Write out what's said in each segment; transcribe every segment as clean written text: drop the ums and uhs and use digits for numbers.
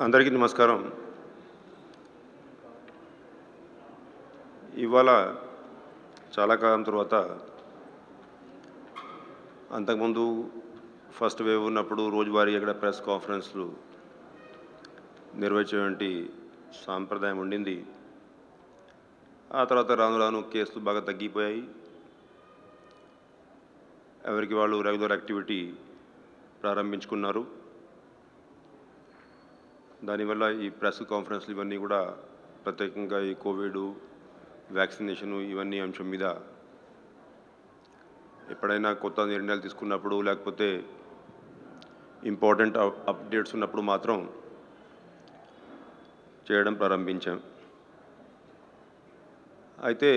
అందరికీ నమస్కారం. ఇవాళ చాలా కాలం తర్వాత అంతకుముందు ఫస్ట్ వేవ్ ఉన్నప్పుడు రోజువారీ ఇక్కడ ప్రెస్ కాన్ఫరెన్స్‌లు నిర్వహించేటువంటి సాంప్రదాయం ఉండింది. ఆ తర్వాత రాను రాను కేసులు బాగా తగ్గిపోయాయి. ఎవరికి వాళ్ళు రెగ్యులర్ యాక్టివిటీ ప్రారంభించుకున్నారు. దానివల్ల ఈ ప్రెస్ కాన్ఫరెన్స్‌లు ఇవన్నీ కూడా ప్రత్యేకంగా ఈ కోవిడు, వ్యాక్సినేషను ఇవన్నీ అంశం మీద ఎప్పుడైనా కొత్త నిర్ణయాలు తీసుకున్నప్పుడు లేకపోతే ఇంపార్టెంట్ అప్డేట్స్ ఉన్నప్పుడు మాత్రం చేయడం ప్రారంభించాం. అయితే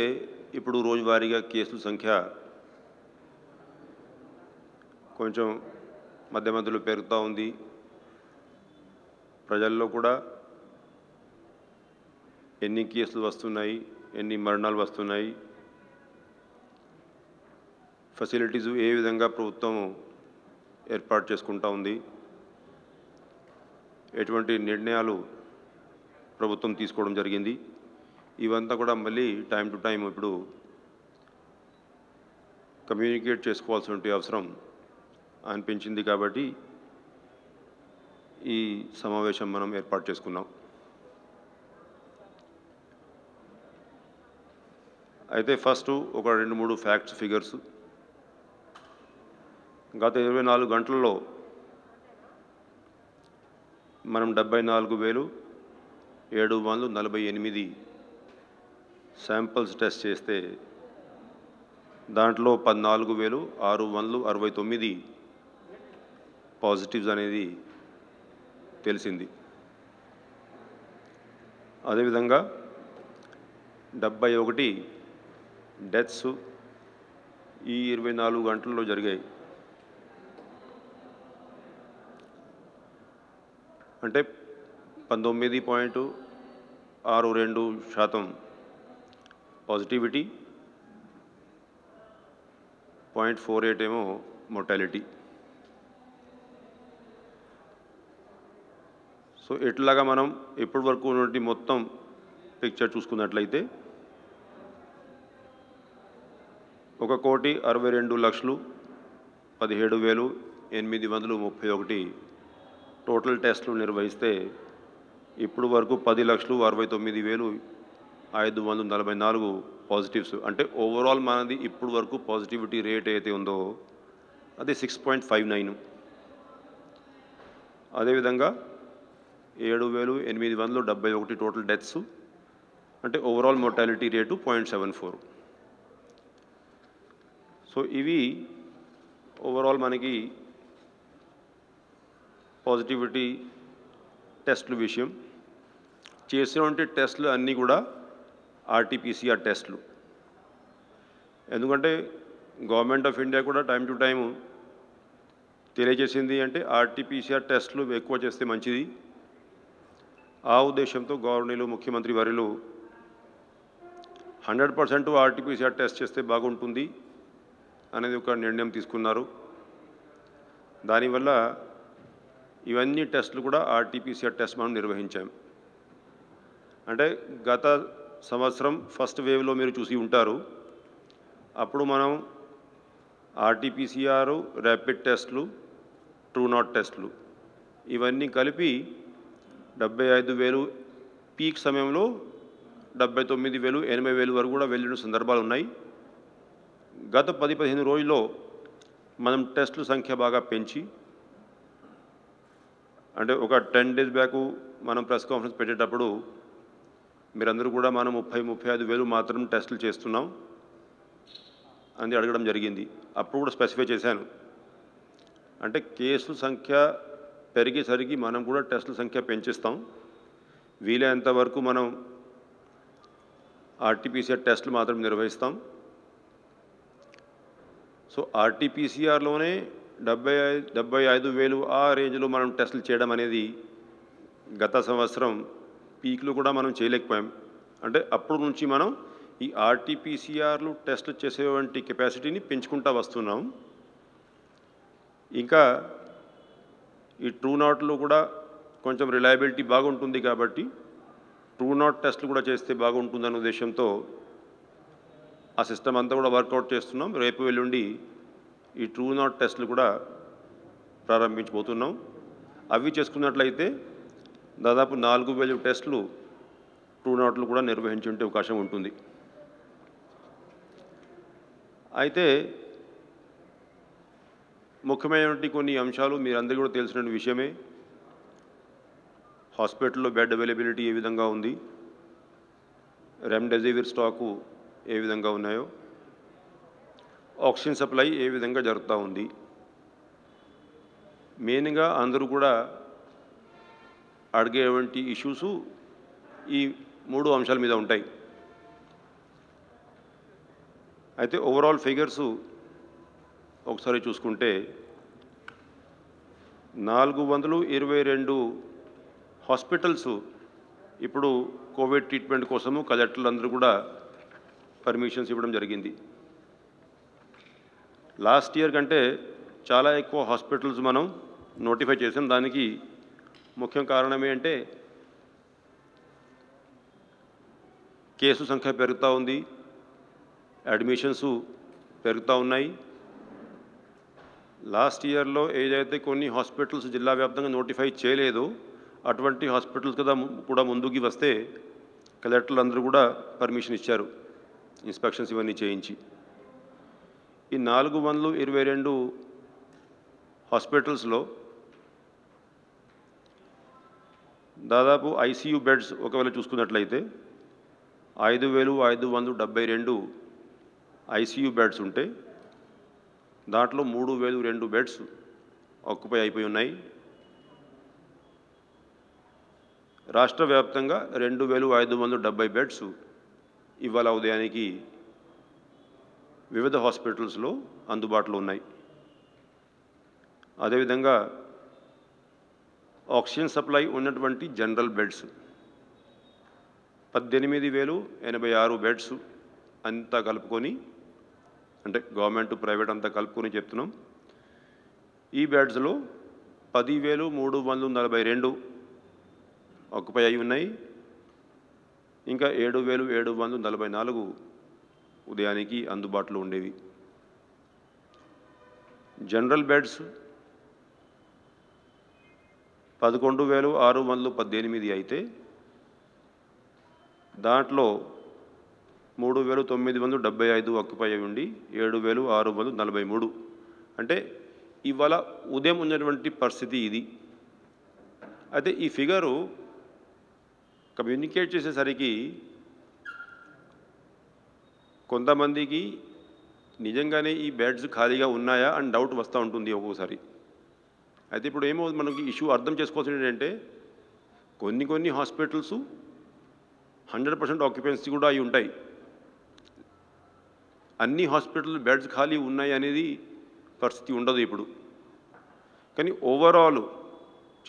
ఇప్పుడు రోజువారీగా కేసుల సంఖ్య కొంచెం మధ్య మధ్యలో పెరుగుతూ ఉంది. ప్రజల్లో కూడా ఎన్ని కేసులు వస్తున్నాయి, ఎన్ని మరణాలు వస్తున్నాయి, ఫెసిలిటీస్ ఏ విధంగా ప్రభుత్వం ఏర్పాటు చేసుకుంటూ ఉంది, ఎటువంటి నిర్ణయాలు ప్రభుత్వం తీసుకోవడం జరిగింది, ఇవంతా కూడా మళ్ళీ టైం టు టైం ఇప్పుడు కమ్యూనికేట్ చేసుకోవాల్సిన అవసరం అనిపించింది. కాబట్టి ఈ సమావేశం మనం ఏర్పాటు చేసుకున్నాం. అయితే ఫస్ట్ ఒక 2-3 ఫ్యాక్ట్స్, ఫిగర్స్. గత 24 గంటల్లో మనం 74,748 శాంపిల్స్ టెస్ట్ చేస్తే దాంట్లో 14,669 పాజిటివ్స్ అనేది తెలిసింది. అదేవిధంగా 71 డెత్స్ ఈ 24 గంటల్లో జరిగాయి. అంటే 19.62% పాజిటివిటీ, 0.48 ఏమో మోర్టాలిటీ. సో ఇట్లాగా మనం ఇప్పటి వరకు ఉన్నటువంటి మొత్తం పిక్చర్ చూసుకున్నట్లయితే 1,62,17,831 టోటల్ టెస్టులు నిర్వహిస్తే ఇప్పుడు వరకు 10,69,544 పాజిటివ్స్. అంటే ఓవరాల్ మనది ఇప్పుడు వరకు పాజిటివిటీ రేట్ ఏదైతే ఉందో అది 6.59. అదేవిధంగా 7,871 టోటల్ డెత్స్, అంటే ఓవరాల్ మోర్టాలిటీ రేటు 0.74. సో ఇవి ఓవరాల్ మనకి పాజిటివిటీ టెస్టుల విషయం. చేసినటువంటి టెస్టులు అన్నీ కూడా ఆర్టీపీసీఆర్ టెస్టులు. ఎందుకంటే గవర్నమెంట్ ఆఫ్ ఇండియా కూడా టైం టు టైం తెలియజేసింది, అంటే ఆర్టీపీసీఆర్ టెస్టులు ఎక్కువ చేస్తే మంచిది. ఆ ఉద్దేశంతో గవర్నర్లు, ముఖ్యమంత్రి వర్యులు 100% ఆర్టీపీసీఆర్ టెస్ట్ చేస్తే బాగుంటుంది అనేది ఒక నిర్ణయం తీసుకున్నారు. దానివల్ల ఇవన్నీ టెస్టులు కూడా ఆర్టీపీసీఆర్ టెస్ట్ మనం నిర్వహించాం. అంటే గత సంవత్సరం ఫస్ట్ వేవ్లో మీరు చూసి ఉంటారు. అప్పుడు మనం ఆర్టీపీసీఆర్, ర్యాపిడ్ టెస్టులు, ట్రూ నాట్ టెస్టులు ఇవన్నీ కలిపి 75,000, పీక్ సమయంలో 79,000, 80,000 వరకు కూడా వెళ్ళిన సందర్భాలు ఉన్నాయి. గత 10-15 రోజుల్లో మనం టెస్టుల సంఖ్య బాగా పెంచి, అంటే ఒక 10 days బ్యాక్ మనం ప్రెస్ కాన్ఫరెన్స్ పెట్టేటప్పుడు మీరందరూ కూడా మనం 30,000-35,000 మాత్రం టెస్టులు చేస్తున్నాం అని అడగడం జరిగింది. అప్పుడు కూడా స్పెసిఫై చేశాను, అంటే కేసుల సంఖ్య పెరిగేసరికి మనం కూడా టెస్టుల సంఖ్య పెంచిస్తాం. వీలైనంత వరకు మనం ఆర్టీపీసీఆర్ టెస్టులు మాత్రం నిర్వహిస్తాం. సో ఆర్టీపీసీఆర్లోనే 75,000 ఆ రేంజ్లో మనం టెస్టులు చేయడం అనేది గత సంవత్సరం పీక్లో కూడా మనం చేయలేకపోయాం. అంటే అప్పుడు నుంచి మనం ఈ ఆర్టీపీసీఆర్లు టెస్టులు చేసేటువంటి కెపాసిటీని పెంచుకుంటూ వస్తున్నాం. ఇంకా ఈ ట్రూ నాట్లో కూడా కొంచెం రిలయబిలిటీ బాగుంటుంది కాబట్టి ట్రూ నాట్ టెస్ట్లు కూడా చేస్తే బాగుంటుందనే ఉద్దేశంతో ఆ సిస్టమ్ అంతా కూడా వర్కౌట్ చేస్తున్నాం. రేపు ఎల్లుండి ఈ ట్రూ నాట్ టెస్ట్లు కూడా ప్రారంభించబోతున్నాం. అవి చేసుకున్నట్లయితే దాదాపు 4,000 టెస్టులు ట్రూ నాట్లు కూడా నిర్వహించే అవకాశం ఉంటుంది. అయితే ముఖ్యమైనటువంటి కొన్ని అంశాలు మీరందరికీ కూడా తెలిసిన విషయమే. హాస్పిటల్లో బెడ్ అవైలబిలిటీ ఏ విధంగా ఉంది, రెమ్డెసివిర్ స్టాకు ఏ విధంగా ఉన్నాయో, ఆక్సిజన్ సప్లై ఏ విధంగా జరుగుతూ ఉంది. మెయిన్గా అందరూ కూడా అడిగేటువంటి ఇష్యూస్ ఈ 3 అంశాల మీద ఉంటాయి. అయితే ఓవరాల్ ఫిగర్స్ ఒకసారి చూసుకుంటే 422 హాస్పిటల్స్ ఇప్పుడు కోవిడ్ ట్రీట్మెంట్ కోసము కలెక్టర్లు అందరూ కూడా పర్మిషన్స్ ఇవ్వడం జరిగింది. లాస్ట్ ఇయర్ కంటే చాలా ఎక్కువ హాస్పిటల్స్ మనం నోటిఫై చేసాం. దానికి ముఖ్య కారణం ఏంటంటే కేసు సంఖ్య పెరుగుతూ ఉంది, అడ్మిషన్స్ పెరుగుతూ ఉన్నాయి. లాస్ట్ ఇయర్లో ఏదైతే కొన్ని హాస్పిటల్స్ జిల్లా వ్యాప్తంగా నోటిఫై చేయలేదో అటువంటి హాస్పిటల్స్ కూడా ముందుకు వస్తే కలెక్టర్లు అందరూ కూడా పర్మిషన్ ఇచ్చారు, ఇన్స్పెక్షన్స్ ఇవన్నీ చేయించి. ఈ 422 హాస్పిటల్స్లో దాదాపు ఐసీయూ బెడ్స్ ఒకవేళ చూసుకున్నట్లయితే 5,572 ఐసీయూ బెడ్స్ ఉంటే దాంట్లో 3,002 బెడ్స్ ఆక్యుపై అయిపోయి ఉన్నాయి. రాష్ట్ర వ్యాప్తంగా 2,570 బెడ్స్ ఇవాళ ఉదయానికి వివిధ హాస్పిటల్స్లో అందుబాటులో ఉన్నాయి. అదేవిధంగా ఆక్సిజన్ సప్లై ఉన్నటువంటి జనరల్ బెడ్స్ 18,086 బెడ్స్ అంతా కలుపుకొని, అంటే గవర్నమెంట్ ప్రైవేట్ అంతా కలుపుకొని చెప్తున్నాం. ఈ బెడ్స్లో 10,342 ఆక్యుపై అయి ఉన్నాయి. ఇంకా 7,744 ఉదయానికి అందుబాటులో ఉండేవి. జనరల్ బెడ్స్ 11,618 అయితే దాంట్లో 3,975 ఆక్యుపై అయి ఉండి 7,643. అంటే ఇవాళ ఉదయం ఉన్నటువంటి పరిస్థితి ఇది. అయితే ఈ ఫిగరు కమ్యూనికేట్ చేసేసరికి కొంతమందికి నిజంగానే ఈ బెడ్స్ ఖాళీగా ఉన్నాయా అని డౌట్ వస్తూ ఉంటుంది ఒక్కోసారి. అయితే ఇప్పుడు ఏమో మనకి ఇష్యూ అర్థం చేసుకోవాల్సింది ఏంటంటే కొన్ని హాస్పిటల్స్ 100% ఆక్యుపెన్సీ కూడా అయి ఉంటాయి. అన్ని హాస్పిటల్ బెడ్స్ ఖాళీ ఉన్నాయి అనేది పరిస్థితి ఉండదు ఇప్పుడు. కానీ ఓవరాల్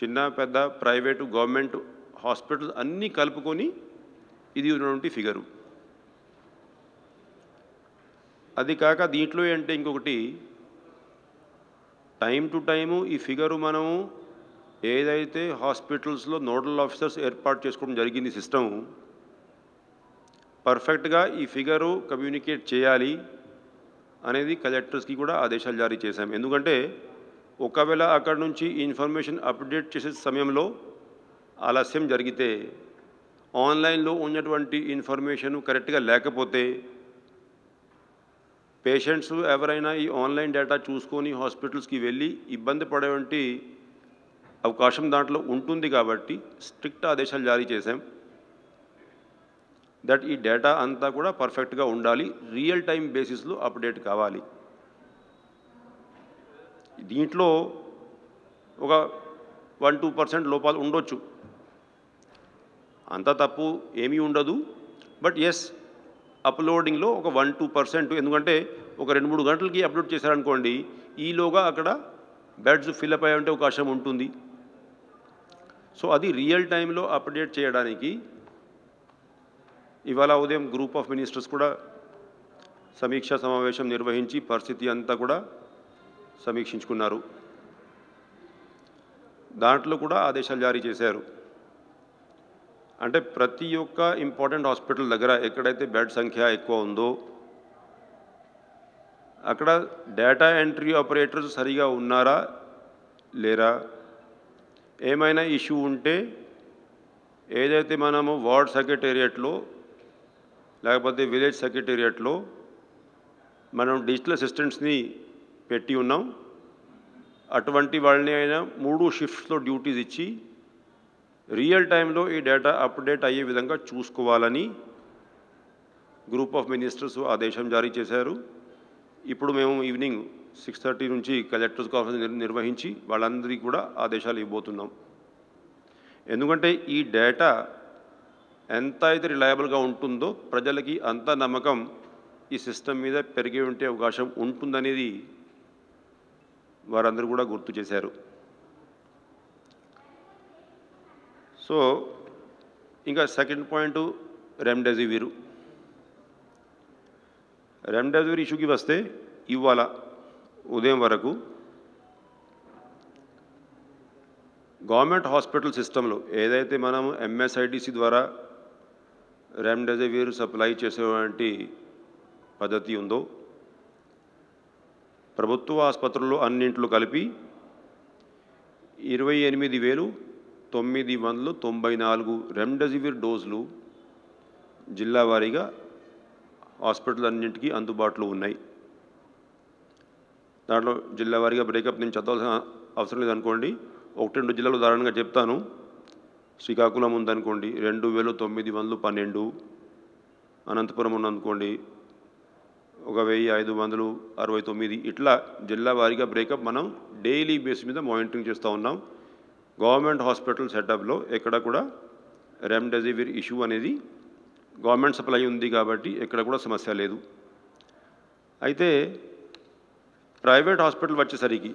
చిన్న పెద్ద ప్రైవేటు గవర్నమెంట్ హాస్పిటల్స్ అన్నీ కలుపుకొని ఇది ఉన్నటువంటి ఫిగరు. అది కాక దీంట్లో అంటే ఇంకొకటి, టైం టు టైము ఈ ఫిగరు మనము ఏదైతే హాస్పిటల్స్లో నోడల్ ఆఫీసర్స్ ఏర్పాటు చేసుకోవడం జరిగింది సిస్టము, పర్ఫెక్ట్గా ఈ ఫిగరు కమ్యూనికేట్ చేయాలి అనేది కలెక్టర్స్కి కూడా ఆదేశాలు జారీ చేశాం. ఎందుకంటే ఒకవేళ అక్కడ నుంచి ఇన్ఫర్మేషన్ అప్డేట్ చేసే సమయంలో ఆలస్యం జరిగితే, ఆన్లైన్లో ఉన్నటువంటి ఇన్ఫర్మేషన్ కరెక్ట్గా లేకపోతే పేషెంట్స్ ఎవరైనా ఈ ఆన్లైన్ డేటా చూసుకొని హాస్పిటల్స్కి వెళ్ళి ఇబ్బంది పడేటువంటి అవకాశం దాంట్లో ఉంటుంది. కాబట్టి స్ట్రిక్ట్ ఆదేశాలు జారీ చేశాం. దట్ ఈ డేటా అంతా కూడా పర్ఫెక్ట్గా ఉండాలి, రియల్ టైం బేసిస్లో అప్డేట్ కావాలి. దీంట్లో ఒక 1-2% లోపాలు ఉండొచ్చు, అంత తప్పు ఏమీ ఉండదు. బట్ ఎస్, అప్లోడింగ్లో ఒక 1-2%, ఎందుకంటే ఒక 2-3 గంటలకి అప్లోడ్ చేశారనుకోండి, ఈలోగా అక్కడ బెడ్స్ ఫిల్అప్ అయ్యే అవకాశం ఉంటుంది. సో అది రియల్ టైంలో అప్డేట్ చేయడానికి ఇవాళ ఉదయం గ్రూప్ ఆఫ్ మినిస్టర్స్ కూడా సమీక్షా సమావేశం నిర్వహించి పరిస్థితి అంతా కూడా సమీక్షించుకున్నారు. దాంట్లో కూడా ఆదేశాలు జారీ చేశారు. అంటే ప్రతి ఒక్క ఇంపార్టెంట్ హాస్పిటల్ దగ్గర ఎక్కడైతే బెడ్ సంఖ్య ఎక్కువ ఉందో అక్కడ డేటా ఎంట్రీ ఆపరేటర్స్ సరిగా ఉన్నారా లేరా, ఏమైనా ఇష్యూ ఉంటే ఏదైతే మనము వార్డ్ సెక్రటేరియట్లో లేకపోతే విలేజ్ సెక్రటేరియట్లో మనం డిజిటల్ అసిస్టెంట్స్ని పెట్టి ఉన్నాం. అటువంటి వాళ్ళని అయినా 3 షిఫ్ట్స్లో డ్యూటీస్ ఇచ్చి రియల్ టైంలో ఈ డేటా అప్డేట్ అయ్యే విధంగా చూసుకోవాలని గ్రూప్ ఆఫ్ మినిస్టర్స్ ఆదేశం జారీ చేశారు. ఇప్పుడు మేము ఈవినింగ్ 6:30 నుంచి కలెక్టర్స్ కాన్ఫరెన్స్ నిర్వహించి వాళ్ళందరికీ కూడా ఆదేశాలు ఇవ్వబోతున్నాం. ఎందుకంటే ఈ డేటా ఎంత అయితే రిలయబుల్గా ఉంటుందో ప్రజలకి అంత నమ్మకం ఈ సిస్టమ్ మీద పెరిగి ఉండే అవకాశం ఉంటుందనేది వారందరూ కూడా గుర్తు చేశారు. సో ఇంకా సెకండ్ పాయింట్ రెమ్డెసివిర్ ఇష్యూకి వస్తే ఇవాళ ఉదయం వరకు గవర్నమెంట్ హాస్పిటల్ సిస్టంలో ఏదైతే మనం ఎంఎస్ఐడిసి ద్వారా రెమ్డెసివిర్ సప్లై చేసేటువంటి పద్ధతి ఉందో ప్రభుత్వ ఆసుపత్రుల్లో అన్నింటిలో కలిపి 28,994 రెమ్డెసివిర్ డోసులు జిల్లా వారీగా హాస్పిటల్ అన్నింటికీ అందుబాటులో ఉన్నాయి. దాంట్లో జిల్లా వారీగా బ్రేకప్ నేను చదవాల్సిన అవసరం లేదనుకోండి. 1-2 జిల్లాలు ఉదాహరణగా చెప్తాను. శ్రీకాకుళం ఉందనుకోండి 2,912, అనంతపురం ఉందనుకోండి 1,569. ఇట్లా జిల్లా వారీగా బ్రేకప్ మనం డైలీ బేస్ మీద మానిటరింగ్ చేస్తూ ఉన్నాం. గవర్నమెంట్ హాస్పిటల్ సెటప్లో ఎక్కడ కూడా రెమ్డెసివిర్ ఇష్యూ అనేది గవర్నమెంట్ సప్లై ఉంది కాబట్టి ఎక్కడ కూడా సమస్య లేదు. అయితే ప్రైవేట్ హాస్పిటల్ వచ్చేసరికి,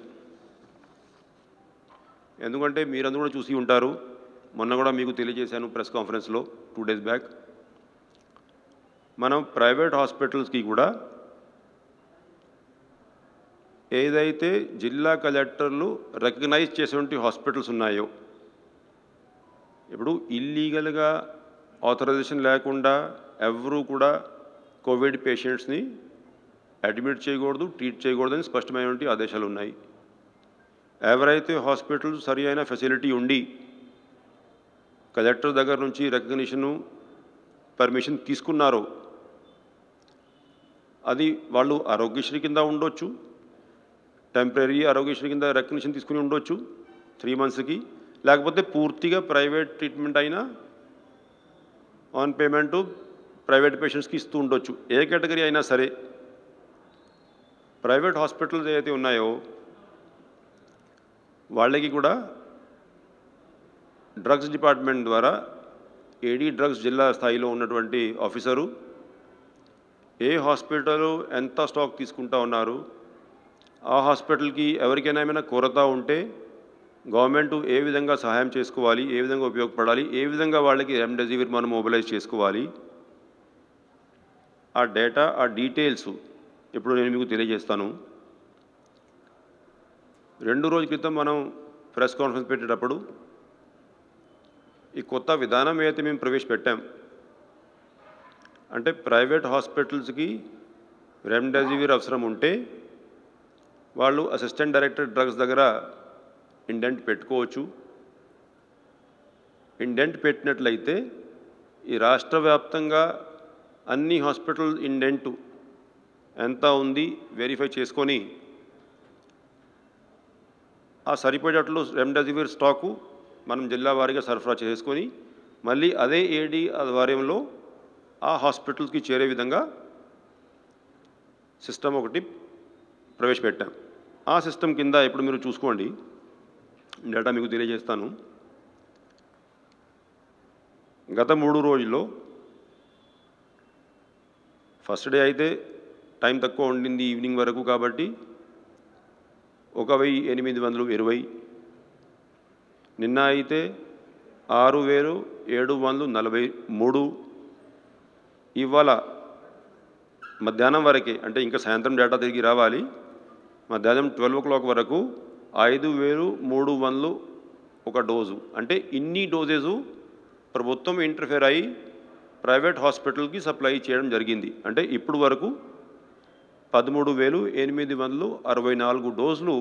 ఎందుకంటే మీరందరూ కూడా చూసి ఉంటారు, మొన్న కూడా మీకు తెలియజేశాను ప్రెస్ కాన్ఫరెన్స్లో 2 days బ్యాక్, మనం ప్రైవేట్ హాస్పిటల్స్కి కూడా ఏదైతే జిల్లా కలెక్టర్లు రికగ్నైజ్ చేసేటువంటి హాస్పిటల్స్ ఉన్నాయో, ఇప్పుడు ఇల్లీగల్గా ఆథరైజేషన్ లేకుండా ఎవరూ కూడా కోవిడ్ పేషెంట్స్ని అడ్మిట్ చేయకూడదు, ట్రీట్ చేయకూడదని స్పష్టమైనటువంటి ఆదేశాలు ఉన్నాయి. ఎవరైతే హాస్పిటల్ సరి అయిన ఫెసిలిటీ ఉండి కలెక్టర్ దగ్గర నుంచి రికగ్నిషను పర్మిషన్ తీసుకున్నారో అది వాళ్ళు ఆరోగ్యశ్రీ కింద ఉండొచ్చు, టెంపరీ ఆరోగ్యశ్రీ కింద రికగ్నిషన్ తీసుకుని ఉండొచ్చు 3 monthsకి, లేకపోతే పూర్తిగా ప్రైవేట్ ట్రీట్మెంట్ అయినా ఆన్ పేమెంటు ప్రైవేట్ పేషెంట్స్కి ఇస్తూ ఉండొచ్చు. ఏ కేటగిరీ అయినా సరే ప్రైవేట్ హాస్పిటల్స్ ఏవైతే ఉన్నాయో వాళ్ళకి కూడా డ్రగ్స్ డిపార్ట్మెంట్ ద్వారా ఏడీ డ్రగ్స్ జిల్లా స్థాయిలో ఉన్నటువంటి ఆఫీసరు ఏ హాస్పిటల్ ఎంత స్టాక్ తీసుకుంటా ఉన్నారు, ఆ హాస్పిటల్కి ఎవరికైనా ఏమైనా కొరత ఉంటే గవర్నమెంట్ ఏ విధంగా సహాయం చేసుకోవాలి, ఏ విధంగా ఉపయోగపడాలి, ఏ విధంగా వాళ్ళకి రెమ్డెసివిర్ మనం మొబిలైజ్ చేసుకోవాలి, ఆ డేటా ఆ డీటెయిల్స్ ఇప్పుడు నేను మీకు తెలియజేస్తాను. 2 రోజుల క్రితం మనం ప్రెస్ కాన్ఫరెన్స్ పెట్టేటప్పుడు ఈ కొత్త విధానం ఏదైతే మేము ప్రవేశపెట్టాం, అంటే ప్రైవేట్ హాస్పిటల్స్కి రెమ్డెసివిర్ అవసరం ఉంటే వాళ్ళు అసిస్టెంట్ డైరెక్టర్ డ్రగ్స్ దగ్గర ఇండెంట్ పెట్టుకోవచ్చు. ఇండెంట్ పెట్టినట్లయితే ఈ రాష్ట్ర వ్యాప్తంగా అన్ని హాస్పిటల్ ఇండెంట్ ఎంత ఉంది వెరిఫై చేసుకొని ఆ సరిపోయేటట్లు రెమ్డెసివిర్ స్టాకు మనం జిల్లా వారీగా సరఫరా చేసుకొని మళ్ళీ అదే ఏడీ ఆధ్వర్యంలో ఆ హాస్పిటల్స్కి చేరే విధంగా సిస్టమ్ ఒకటి ప్రవేశపెట్టాం. ఆ సిస్టమ్ కింద ఇప్పుడు మీరు చూసుకోండి, డేటా మీకు తెలియజేస్తాను. గత 3 రోజుల్లో ఫస్ట్ డే అయితే టైం తక్కువ ఉండింది ఈవినింగ్ వరకు కాబట్టి 1,820, నిన్న అయితే 6,743, ఇవాళ మధ్యాహ్నం వరకే, అంటే ఇంకా సాయంత్రం డేటా తిరిగి రావాలి, మధ్యాహ్నం 12 o'clock వరకు ఒక డోసు. అంటే ఇన్ని డోసేజు ప్రభుత్వం ఇంటర్ఫేర్ అయ్యి ప్రైవేట్ హాస్పిటల్కి సప్లై చేయడం జరిగింది. అంటే ఇప్పుడు వరకు 13,864 డోసులు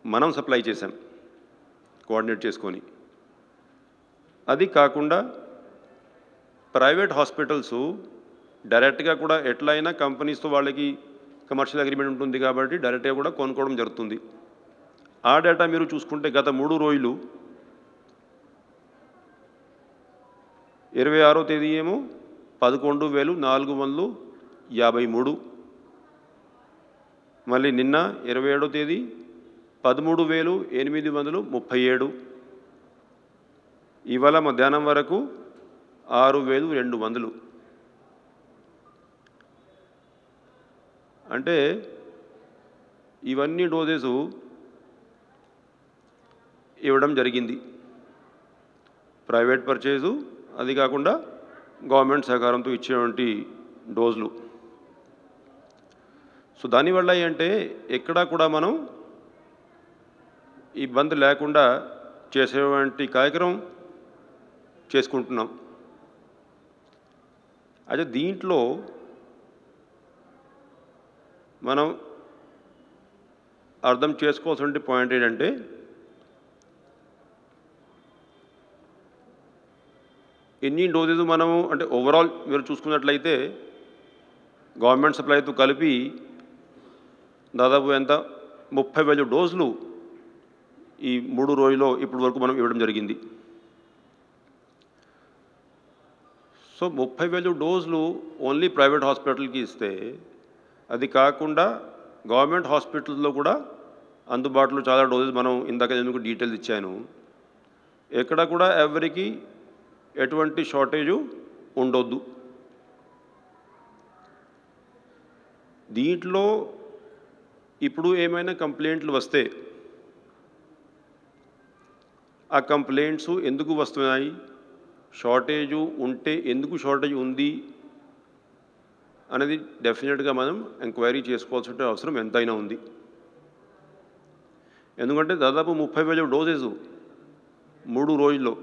మనం సప్లై చేశాం కోఆర్డినేట్ చేసుకొని. అది కాకుండా ప్రైవేట్ హాస్పిటల్స్ డైరెక్ట్గా కూడా ఎట్లయినా కంపెనీస్తో వాళ్ళకి కమర్షియల్ అగ్రిమెంట్ ఉంటుంది కాబట్టి డైరెక్ట్గా కూడా కొనుక్కోవడం జరుగుతుంది. ఆ డేటా మీరు చూసుకుంటే గత 3 రోజులు 26వ తేదీ ఏమో 11,453, మళ్ళీ నిన్న 27వ తేదీ 13,837, ఇవాళ మధ్యాహ్నం వరకు 6,200. అంటే ఇవన్నీ డోసెస్ ఇవ్వడం జరిగింది. ప్రైవేట్ పర్చేజు, అది కాకుండా గవర్నమెంట్ సహకారంతో ఇచ్చేటువంటి డోసులు. సో దానివల్ల ఏంటంటే ఎక్కడా కూడా మనం ఇబ్బంది లేకుండా చేసేటువంటి కార్యక్రమం చేసుకుంటున్నాం. అయితే దీంట్లో మనం అర్థం చేసుకోవాల్సిన పాయింట్ ఏంటంటే ఎన్ని డోసెస్ మనము అంటే ఓవరాల్ మీరు చూసుకున్నట్లయితే గవర్నమెంట్ సప్లైతో కలిపి దాదాపు ఎంత 30,000 డోసులు ఈ 3 రోజుల్లో ఇప్పటి వరకు మనం ఇవ్వడం జరిగింది. సో 30,000 డోసులు ఓన్లీ ప్రైవేట్ హాస్పిటల్కి ఇస్తే, అది కాకుండా గవర్నమెంట్ హాస్పిటల్స్లో కూడా అందుబాటులో చాలా డోసెస్ మనం ఇందాక ఎందుకు డీటెయిల్స్ ఇచ్చాను. ఎక్కడ కూడా ఎవరికి ఎటువంటి షార్టేజు ఉండొద్దు. దీంట్లో ఇప్పుడు ఏమైనా కంప్లైంట్లు వస్తే ఆ కంప్లైంట్స్ ఎందుకు వస్తున్నాయి, షార్టేజు ఉంటే ఎందుకు షార్టేజ్ ఉంది అనేది డెఫినెట్గా మనం ఎంక్వైరీ చేసుకోవాల్సిన అవసరం ఎంతైనా ఉంది. ఎందుకంటే దాదాపు 30,000 డోసెస్ 3 రోజుల్లో,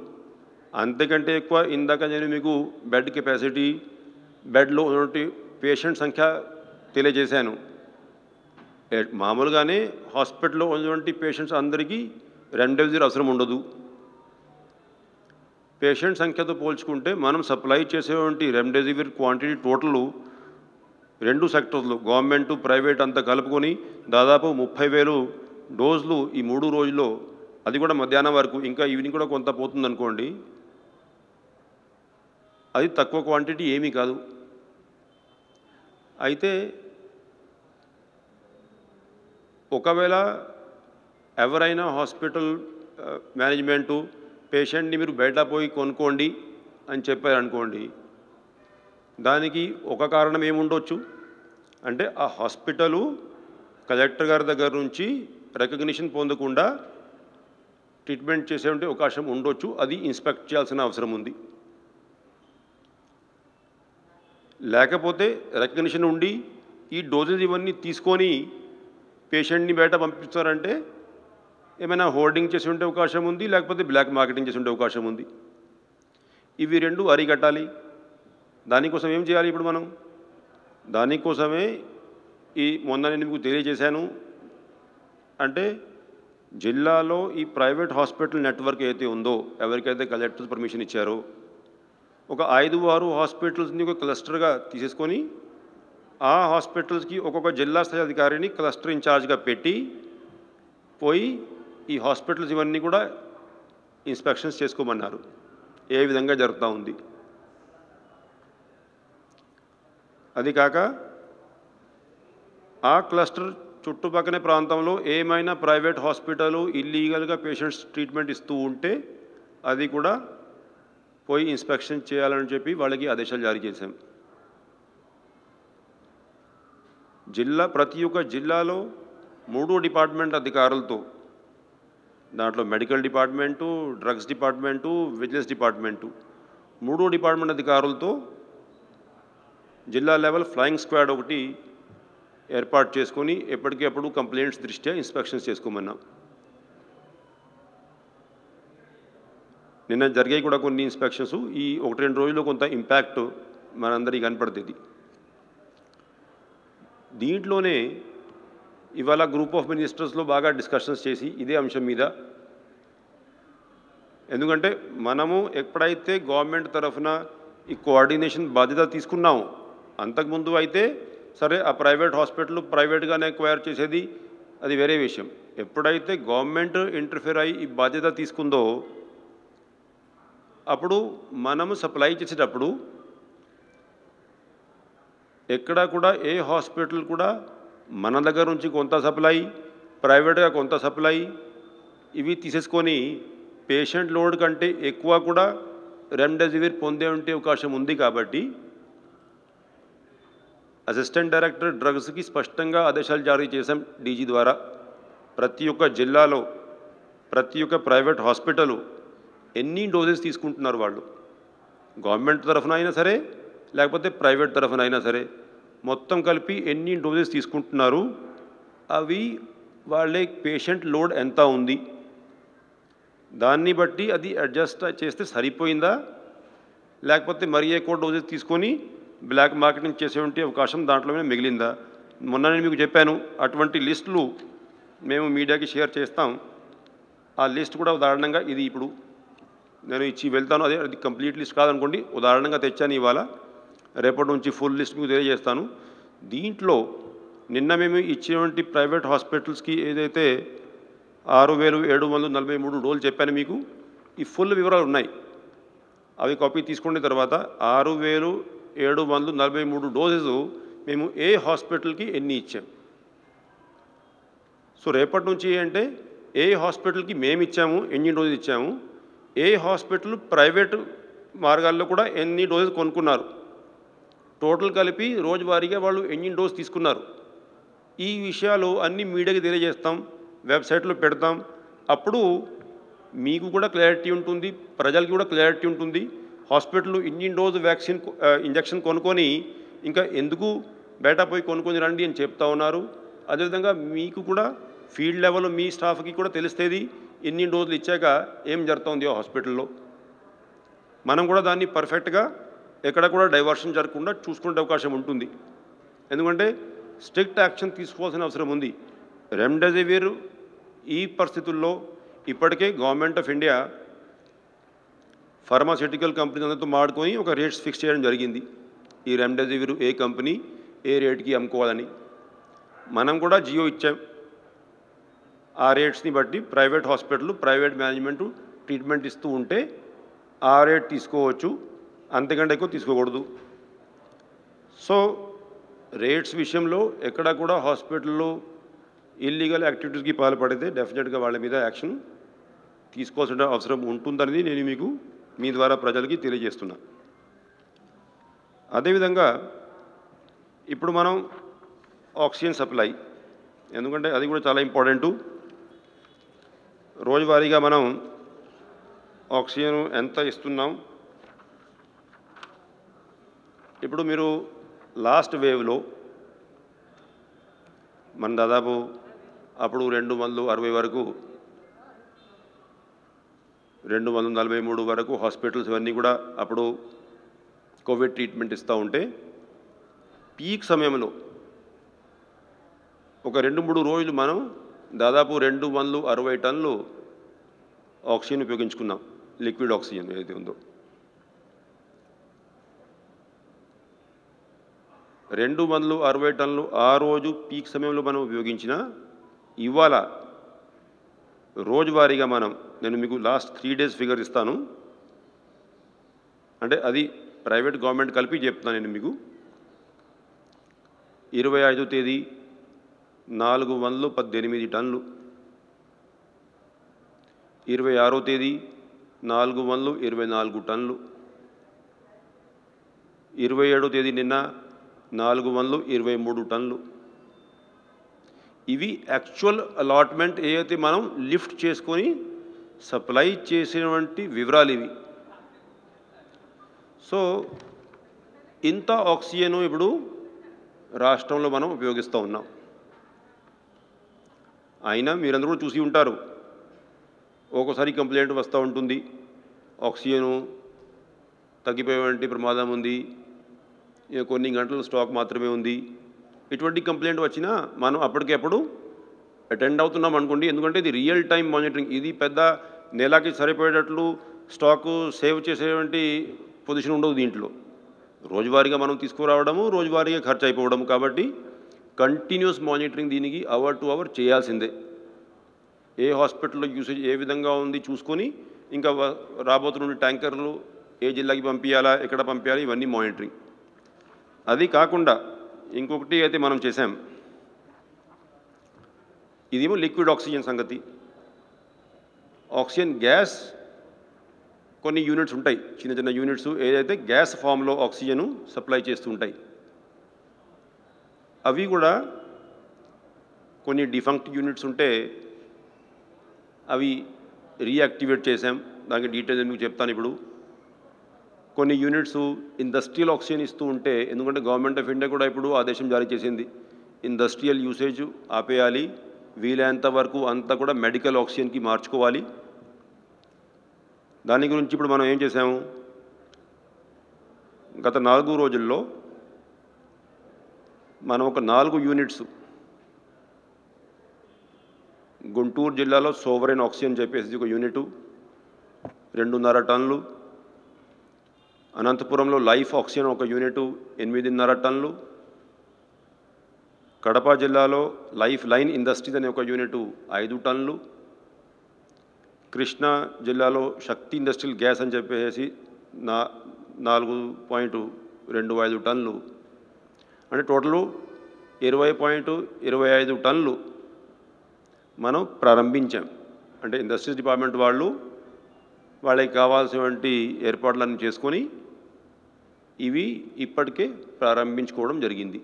అంతకంటే ఎక్కువ ఇందాక నేను మీకు బెడ్ కెపాసిటీ, బెడ్లో ఉన్నటువంటి పేషెంట్ సంఖ్య తెలియజేశాను. మామూలుగానే హాస్పిటల్లో ఉన్నటువంటి పేషెంట్స్ అందరికీ రెమ్డెసివిర్ అవసరం ఉండదు. పేషెంట్ సంఖ్యతో పోల్చుకుంటే మనం సప్లై చేసేటువంటి రెమ్డెసివిర్ క్వాంటిటీ టోటల్ 2 సెక్టర్లు గవర్నమెంటు ప్రైవేట్ అంతా కలుపుకొని దాదాపు 30,000 డోసులు ఈ 3 రోజుల్లో, అది కూడా మధ్యాహ్నం వరకు, ఇంకా ఈవినింగ్ కూడా కొంత పోతుంది అనుకోండి. అది తక్కువ క్వాంటిటీ ఏమీ కాదు. అయితే ఒకవేళ ఎవరైనా హాస్పిటల్ మేనేజ్మెంటు పేషెంట్ని మీరు బయట పోయి కొనుక్కోండి అని చెప్పారనుకోండి, దానికి ఒక కారణం ఏముండొచ్చు అంటే ఆ హాస్పిటలు కలెక్టర్ గారి దగ్గర నుంచి రికగ్నిషన్ పొందకుండా ట్రీట్మెంట్ చేసే అవకాశం ఉండొచ్చు. అది ఇన్స్పెక్ట్ చేయాల్సిన అవసరం ఉంది. లేకపోతే రికగ్నిషన్ ఉండి ఈ డోసెస్ ఇవన్నీ తీసుకొని పేషెంట్ని బయట పంపిస్తారంటే ఏమైనా హోర్డింగ్ చేసి ఉండే అవకాశం ఉంది, లేకపోతే బ్లాక్ మార్కెటింగ్ చేసి ఉండే అవకాశం ఉంది. ఇవి 2 అరికట్టాలి. దానికోసం ఏం చేయాలి ఇప్పుడు మనం? దానికోసమే మొన్న నేను మీకు తెలియజేశాను. అంటే జిల్లాలో ఈ ప్రైవేట్ హాస్పిటల్ నెట్వర్క్ అయితే ఉందో, ఎవరికైతే కలెక్టర్స్ పర్మిషన్ ఇచ్చారో, ఒక 5-6 హాస్పిటల్స్ని ఒక క్లస్టర్గా తీసేసుకొని ఆ హాస్పిటల్స్కి ఒక్కొక్క జిల్లా స్థాయి అధికారిని క్లస్టర్ ఇన్ఛార్జ్గా పెట్టి పోయి ఈ హాస్పిటల్స్ ఇవన్నీ కూడా ఇన్స్పెక్షన్స్ చేసుకోమన్నారు. ఏ విధంగా జరుగుతూ ఉంది. అది కాక ఆ క్లస్టర్ చుట్టుపక్కల ప్రాంతంలో ఏమైనా ప్రైవేట్ హాస్పిటల్ ఇల్లీగల్గా పేషెంట్స్ ట్రీట్మెంట్ ఇస్తూ ఉంటే అది కూడా పోయి ఇన్స్పెక్షన్ చేయాలని చెప్పి వాళ్ళకి ఆదేశాలు జారీ చేశాం. ప్రతి ఒక్క జిల్లాలో 3 డిపార్ట్మెంట్ అధికారులతో, దాంట్లో medical department, drugs department, vigilance department, 3 department అధికారులతో జిల్లా లెవెల్ ఫ్లయింగ్ స్క్వాడ్ ఒకటి ఏర్పాటు చేసుకొని ఎప్పటికప్పుడు కంప్లైంట్స్ దృష్ట్యా ఇన్స్పెక్షన్స్ చేసుకోమన్నాం. నిన్న జరిగాయి కూడా కొన్ని ఇన్స్పెక్షన్స్. ఈ 1-2 రోజుల్లో కొంత ఇంపాక్ట్ మనందరికీ కనపడుతుంది. దీంట్లోనే ఇవాళ గ్రూప్ ఆఫ్ మినిస్టర్స్లో బాగా డిస్కషన్స్ చేసి ఇదే అంశం మీద, ఎందుకంటే మనము ఎప్పుడైతే గవర్నమెంట్ తరఫున ఈ కోఆర్డినేషన్ బాధ్యత తీసుకున్నాము, అంతకుముందు అయితే సరే ఆ ప్రైవేట్ హాస్పిటల్ ప్రైవేట్గానే అక్వైర్ చేసేది, అది వేరే విషయం. ఎప్పుడైతే గవర్నమెంట్ ఇంటర్ఫియర్ అయ్యి ఈ బాధ్యత తీసుకుందో అప్పుడు మనము సప్లై చేసేటప్పుడు ఎక్కడా కూడా ఏ హాస్పిటల్ కూడా మన దగ్గర నుంచి కొంత సప్లై, ప్రైవేట్గా కొంత సప్లై ఇవి తీసేసుకొని పేషెంట్ లోడ్ కంటే ఎక్కువ కూడా రెమ్డెసివిర్ పొందే ఉంటే అవకాశం ఉంది. కాబట్టి అసిస్టెంట్ డైరెక్టర్ డ్రగ్స్కి స్పష్టంగా ఆదేశాలు జారీ చేశాం డీజీ ద్వారా. ప్రతి ఒక్క జిల్లాలో ప్రతి ఒక్క ప్రైవేట్ హాస్పిటల్ ఎన్ని డోసెస్ తీసుకుంటున్నారు వాళ్ళు, గవర్నమెంట్ తరఫున అయినా సరే లేకపోతే ప్రైవేట్ తరఫున అయినా సరే, మొత్తం కలిపి ఎన్ని డోసెస్ తీసుకుంటున్నారు, అవి వాళ్ళే పేషెంట్ లోడ్ ఎంత ఉంది, దాన్ని బట్టి అది అడ్జస్ట్ చేస్తే సరిపోయిందా, లేకపోతే మరీ ఎక్కువ డోసెస్ తీసుకొని బ్లాక్ మార్కెటింగ్ చేసేటువంటి అవకాశం దాంట్లోనే మిగిలిందా. మొన్న నేను మీకు చెప్పాను, అటువంటి లిస్టులు మేము మీడియాకి షేర్ చేస్తాం. ఆ లిస్ట్ కూడా ఉదాహరణంగా ఇది ఇప్పుడు నేను ఇచ్చి వెళ్తాను, అది కంప్లీట్ లిస్ట్ కాదనుకోండి, ఉదాహరణంగా తెచ్చాను ఇవాళ. రేపటి నుంచి ఫుల్ లిస్ట్ మీకు తెలియజేస్తాను. దీంట్లో నిన్న మేము ఇచ్చినటువంటి ప్రైవేట్ హాస్పిటల్స్కి ఏదైతే 6,743 డోసులు చెప్పాను మీకు, ఈ ఫుల్ వివరాలు ఉన్నాయి, అవి కాపీ తీసుకున్న తర్వాత 6,743 డోసెస్ మేము ఏ హాస్పిటల్కి ఎన్ని ఇచ్చాం. సో రేపటి నుంచి అంటే ఏ హాస్పిటల్కి మేము ఇచ్చాము, ఎన్ని డోసులు ఇచ్చాము, ఏ హాస్పిటల్ ప్రైవేటు మార్గాల్లో కూడా ఎన్ని డోసెస్ కొనుక్కున్నారు, టోటల్ కలిపి రోజువారీగా వాళ్ళు ఎన్ని డోస్ తీసుకున్నారు, ఈ విషయాలు అన్నీ మీడియాకి తెలియజేస్తాం, వెబ్సైట్లో పెడతాం. అప్పుడు మీకు కూడా క్లారిటీ ఉంటుంది, ప్రజలకి కూడా క్లారిటీ ఉంటుంది. హాస్పిటల్ ఇన్ని డోసు వ్యాక్సిన్ ఇంజక్షన్ కొనుక్కొని ఇంకా ఎందుకు బయట పోయి కొనుక్కొని రండి అని చెప్తా ఉన్నారు. అదేవిధంగా మీకు కూడా ఫీల్డ్ లెవెల్లో మీ స్టాఫ్కి కూడా తెలుస్తుంది ఎన్ని డోసులు ఇచ్చాక ఏం జరుగుతుంది ఆ హాస్పిటల్లో. మనం కూడా దాన్ని పర్ఫెక్ట్గా ఎక్కడ కూడా డైవర్షన్ జరగకుండా చూసుకునే అవకాశం ఉంటుంది. ఎందుకంటే స్ట్రిక్ట్ యాక్షన్ తీసుకోవాల్సిన అవసరం ఉంది. రెమ్డెసివిర్ ఈ పరిస్థితుల్లో ఇప్పటికే government of India pharmaceutical companies అందరితో మాడుకొని ఒక రేట్స్ ఫిక్స్ చేయడం జరిగింది. ఈ రెమ్డెసివిర్ ఏ కంపెనీ ఏ రేట్కి అమ్ముకోవాలని మనం కూడా జియో ఇచ్చాం. ఆ రేట్స్ని బట్టి private hospital private management treatment ఇస్తూ ఉంటే ఆ రేట్ తీసుకోవచ్చు, అంతకంటే ఎక్కువ తీసుకోకూడదు. సో రేట్స్ విషయంలో ఎక్కడ కూడా హాస్పిటల్లో ఇల్లీగల్ యాక్టివిటీస్కి పాల్పడితే డెఫినెట్గా వాళ్ళ మీద యాక్షన్ తీసుకోవాల్సిన అవసరం ఉంటుందనేది నేను మీకు మీ ద్వారా ప్రజలకి తెలియజేస్తున్నా. అదేవిధంగా ఇప్పుడు మనం ఆక్సిజన్ సప్లై, ఎందుకంటే అది కూడా చాలా ఇంపార్టెంటు. రోజువారీగా మనం ఆక్సిజన్ ఎంత ఇస్తున్నాం, ఇప్పుడు మీరు లాస్ట్ వేవ్లో మన దాదాపు అప్పుడు 260 వరకు 243 వరకు హాస్పిటల్స్ ఇవన్నీ కూడా అప్పుడు కోవిడ్ ట్రీట్మెంట్ ఇస్తూ ఉంటే పీక్ సమయంలో ఒక 2-3 రోజులు మనం దాదాపు 260 టన్నులు ఆక్సిజన్ ఉపయోగించుకున్నాం, లిక్విడ్ ఆక్సిజన్ ఏదైతే ఉందో. 260 టన్నులు ఆ రోజు పీక్ సమయంలో మనం ఉపయోగించిన, ఇవాళ రోజువారీగా నేను మీకు లాస్ట్ 3 డేస్ ఫిగర్ ఇస్తాను, అంటే అది ప్రైవేట్ గవర్నమెంట్ కలిపి చెప్తున్నాను నేను మీకు. 25వ తేదీ 418 టన్నులు, 26వ తేదీ 424 టన్నులు, 27వ తేదీ నిన్న 423 టన్నులు. ఇవి యాక్చువల్ అలాట్మెంట్ ఏదైతే మనం లిఫ్ట్ చేసుకొని సప్లై చేసినటువంటి వివరాలు ఇవి. సో ఇంత ఆక్సిజన్ ఇప్పుడు రాష్ట్రంలో మనం ఉపయోగిస్తూ ఉన్నాం. అయినా మీరందరూ చూసి ఉంటారు, ఒక్కోసారి కంప్లైంట్ వస్తూ ఉంటుంది, ఆక్సిజన్ తగ్గిపోయేటువంటి ప్రమాదం ఉంది, కొన్ని గంటల స్టాక్ మాత్రమే ఉంది, ఇటువంటి కంప్లైంట్ వచ్చినా మనం అప్పటికప్పుడు అటెండ్ అవుతున్నాం అనుకోండి. ఎందుకంటే ఇది రియల్ టైం మానిటరింగ్. ఇది పెద్ద నెలకి సరిపోయేటట్లు స్టాకు సేవ్ చేసేటువంటి పొజిషన్ ఉండదు దీంట్లో. రోజువారీగా మనం తీసుకురావడము, రోజువారీగా ఖర్చు అయిపోవడం. కాబట్టి కంటిన్యూస్ మానిటరింగ్ దీనికి అవర్ టు అవర్ చేయాల్సిందే. ఏ హాస్పిటల్లో యూసేజ్ ఏ విధంగా ఉంది చూసుకొని ఇంకా రాబోతున్న ట్యాంకర్లు ఏ జిల్లాకి పంపించాలా, ఎక్కడ పంపించాలి, ఇవన్నీ మానిటరింగ్. అది కాకుండా ఇంకొకటి అయితే మనం చేసాం, ఇదేమో లిక్విడ్ ఆక్సిజన్ సంగతి. ఆక్సిజన్ గ్యాస్ కొన్ని యూనిట్స్ ఉంటాయి, చిన్న చిన్న యూనిట్స్ ఏదైతే గ్యాస్ ఫామ్లో ఆక్సిజన్ సప్లై చేస్తూ ఉంటాయి. అవి కూడా కొన్ని డిఫంక్ట్ యూనిట్స్ ఉంటే అవి రీయాక్టివేట్ చేసాం. దానికి డీటెయిల్స్ మీకు చెప్తాను ఇప్పుడు. కొన్ని యూనిట్స్ ఇండస్ట్రియల్ ఆక్సిజన్ ఇస్తూ ఉంటే, ఎందుకంటే గవర్నమెంట్ ఆఫ్ ఇండియా కూడా ఇప్పుడు ఆదేశం జారీ చేసింది, ఇండస్ట్రియల్ యూసేజ్ ఆపేయాలి, వీలైనంత వరకు అంతా కూడా మెడికల్ ఆక్సిజన్కి మార్చుకోవాలి. దాని గురించి ఇప్పుడు మనం ఏం చేసాము, గత 4 రోజుల్లో మనం ఒక 4 యూనిట్స్ గుంటూరు జిల్లాలో సోవరెన్ ఆక్సిజన్ చెప్పేసి ఒక యూనిటు 2.5 టన్నులు, అనంతపురంలో లైఫ్ ఆక్సిజన్ ఒక యూనిటు 8.5 టన్నులు, కడప జిల్లాలో లైఫ్ లైన్ ఇండస్ట్రీస్ అనే ఒక యూనిటు 5 టన్నులు, కృష్ణా జిల్లాలో శక్తి ఇండస్ట్రియల్ గ్యాస్ అని చెప్పేసి 4.25 టన్నులు, అంటే టోటలు 20.25 టన్నులు మనం ప్రారంభించాం. అంటే ఇండస్ట్రీస్ డిపార్ట్మెంట్ వాళ్ళకి కావాల్సినటువంటి ఏర్పాట్లన్నీ చేసుకొని ఇవి ఇప్పటికే ప్రారంభించుకోవడం జరిగింది.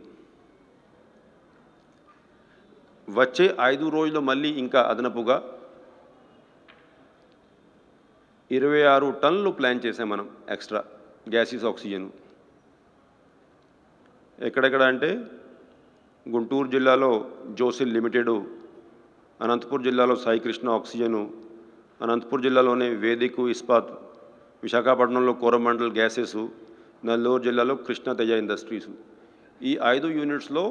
వచ్చే 5 రోజుల్లో మళ్ళీ ఇంకా అదనపుగా 26 టన్నులు ప్లాన్ చేసాం మనం ఎక్స్ట్రా గ్యాసెస్ ఆక్సిజన్. ఎక్కడెక్కడ అంటే గుంటూరు జిల్లాలో జోసిల్ లిమిటెడ్, అనంతపూర్ జిల్లాలో సాయి కృష్ణ ఆక్సిజను, అనంతపూర్ జిల్లాలోనే వేదిక్ ఇస్పాత్, విశాఖపట్నంలో కోరమండల్ గ్యాసెస్, నెల్లూరు జిల్లాలో కృష్ణ తేజ ఇండస్ట్రీస్. ఈ 5 యూనిట్స్లో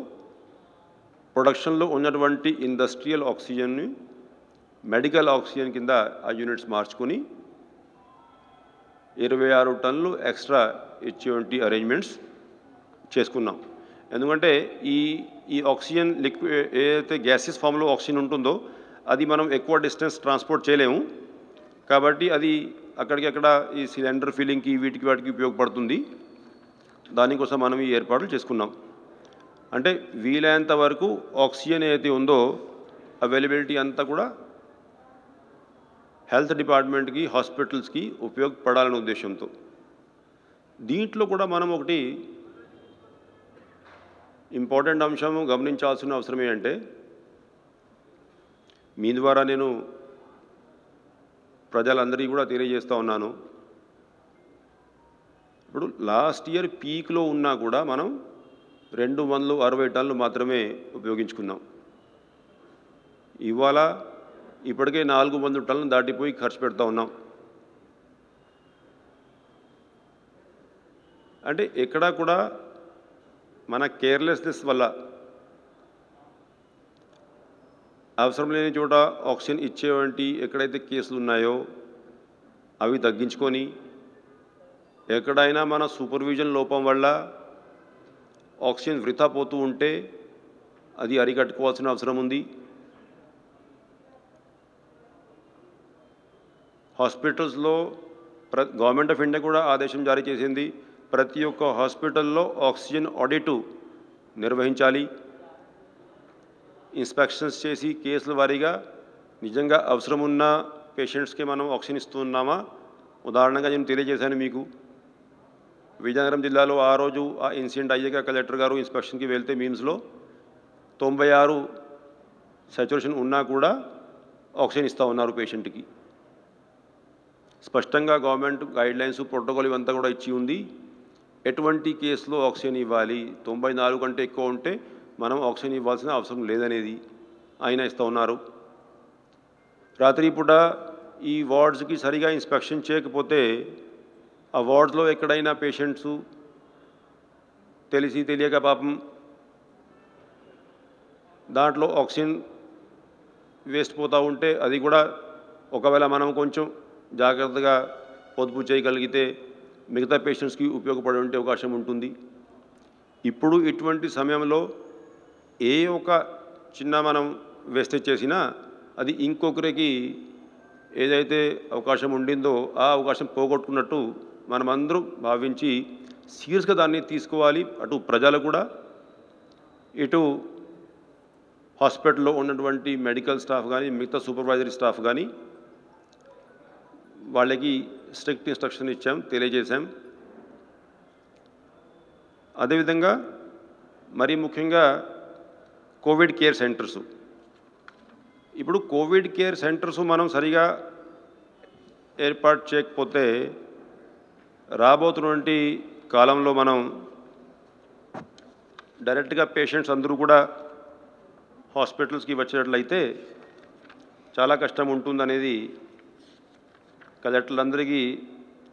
ప్రొడక్షన్లో ఉన్నటువంటి ఇండస్ట్రియల్ ఆక్సిజన్ని మెడికల్ ఆక్సిజన్ కింద ఆ యూనిట్స్ మార్చుకొని 26 టన్నులు ఎక్స్ట్రా ఇచ్చేటువంటి అరేంజ్మెంట్స్ చేసుకున్నాం. ఎందుకంటే ఈ ఆక్సిజన్ లిక్విడ్ ఏదైతే గ్యాసెస్ ఫామ్లో ఆక్సిజన్ ఉంటుందో అది మనం ఎక్కువ డిస్టెన్స్ ట్రాన్స్పోర్ట్ చేయలేము. కాబట్టి అది అక్కడికక్కడ ఈ సిలిండర్ ఫిల్లింగ్కి వాటికి ఉపయోగపడుతుంది. దానికోసం మనం ఈ ఏర్పాట్లు చేసుకున్నాం. అంటే వీలైనంత వరకు ఆక్సిజన్ ఏదైతే ఉందో అవైలబిలిటీ అంతా కూడా హెల్త్ డిపార్ట్మెంట్కి, హాస్పిటల్స్కి ఉపయోగపడాలనే ఉద్దేశంతో. దీంట్లో కూడా మనం ఒకటి ఇంపార్టెంట్ అంశం గమనించాల్సిన అవసరం ఏంటంటే, మీ ద్వారా నేను ప్రజలందరికీ కూడా తెలియజేస్తూ ఉన్నాను, ఇప్పుడు లాస్ట్ ఇయర్ పీక్లో ఉన్నా కూడా మనం 260 టన్నులు మాత్రమే ఉపయోగించుకున్నాం. ఇవాళ ఇప్పటికే 400 టన్నులు దాటిపోయి ఖర్చు పెడతా ఉన్నాం. అంటే ఎక్కడా కూడా మన కేర్లెస్నెస్ వల్ల అవసరం లేని చోట ఆక్సిజన్ ఇచ్చేవంటి ఎక్కడైతే కేసులు ఉన్నాయో అవి తగ్గించుకొని, ఎక్కడైనా మన సూపర్విజన్ లోపం వల్ల ఆక్సిజన్ వృథా పోతూ ఉంటే అది అరికట్టుకోవాల్సిన అవసరం ఉంది. హాస్పిటల్స్లో గవర్నమెంట్ ఆఫ్ ఇండియా కూడా ఆదేశం జారీ చేసింది, ప్రతి ఒక్క హాస్పిటల్లో ఆక్సిజన్ ఆడిట్ నిర్వహించాలి. ఇన్స్పెక్షన్స్ చేసి కేసుల వారీగా నిజంగా అవసరం ఉన్న పేషెంట్స్కి మనం ఆక్సిజన్ ఇస్తున్నామా. ఉదాహరణగా నేను తెలియజేశాను మీకు, విజయనగరం జిల్లాలో ఆ రోజు ఆ ఇన్సిడెంట్ అయ్యాక కలెక్టర్ గారు ఇన్స్పెక్షన్కి వెళ్తే మీమ్స్లో 96 సాచురేషన్ ఉన్నా కూడా ఆక్సిజన్ ఇస్తూ ఉన్నారు పేషెంట్కి. స్పష్టంగా గవర్నమెంట్ గైడ్లైన్స్, ప్రోటోకాల్ ఇవంతా కూడా ఇచ్చి ఉంది. ఎటువంటి కేసులో ఆక్సిజన్ ఇవ్వాలి, 94 కంటే ఎక్కువ ఉంటే మనం ఆక్సిజన్ ఇవ్వాల్సిన అవసరం లేదనేది ఆయన ఇస్తూ ఉన్నారు. రాత్రి పూట ఈ వార్డ్స్కి సరిగా ఇన్స్పెక్షన్ చేయకపోతే ఆ వార్డ్స్లో ఎక్కడైనా పేషెంట్స్ తెలిసి తెలియక పాపం దాంట్లో ఆక్సిజన్ వేస్ట్ పోతూ ఉంటే అది కూడా ఒకవేళ మనం కొంచెం జాగ్రత్తగా పొదుపు చేయగలిగితే మిగతా పేషెంట్స్కి ఉపయోగపడే అవకాశం ఉంటుంది. ఇప్పుడు ఇటువంటి సమయంలో ఏ ఒక చిన్న మనం వేస్టేజ్ చేసినా అది ఇంకొకరికి ఏదైతే అవకాశం ఉండిందో ఆ అవకాశం పోగొట్టుకున్నట్టు మనమందరం భావించి సీరియస్గా దాన్ని తీసుకోవాలి. అటు ప్రజలు కూడా, ఇటు హాస్పిటల్లో ఉన్నటువంటి మెడికల్ స్టాఫ్ కానీ, మిగతా సూపర్వైజరీ స్టాఫ్ కానీ వాళ్ళకి స్ట్రిక్ట్ ఇన్స్ట్రక్షన్ ఇచ్చాం, తెలియజేశాం. అదేవిధంగా మరీ ముఖ్యంగా కోవిడ్ కేర్ సెంటర్స్. ఇప్పుడు కోవిడ్ కేర్ సెంటర్స్ మనం సరిగా ఏర్పాటు చేయకపోతే రాబోతున్నటువంటి కాలంలో మనం డైరెక్ట్గా పేషెంట్స్ అందరూ కూడా హాస్పిటల్స్కి వచ్చేటట్లయితే చాలా కష్టం ఉంటుందనేది కలెక్టర్లందరికీ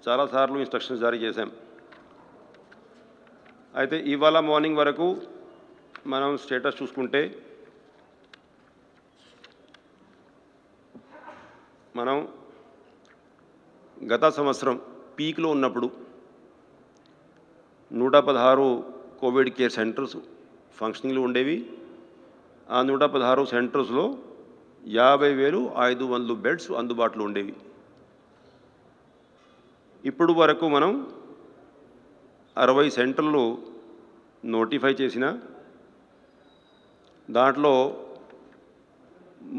చాలాసార్లు ఇన్స్ట్రక్షన్స్ జారీ చేశాం. అయితే ఇవాళ మార్నింగ్ వరకు మనం స్టేటస్ చూసుకుంటే మనం గత సంవత్సరం పీక్లో ఉన్నప్పుడు 116 కోవిడ్ కేర్ సెంటర్స్ ఫంక్షనింగ్లో ఉండేవి. ఆ 116 సెంటర్స్లో 50,500 బెడ్స్ అందుబాటులో ఉండేవి. ఇప్పుడు వరకు మనం 60 సెంటర్లు నోటిఫై చేసిన దాంట్లో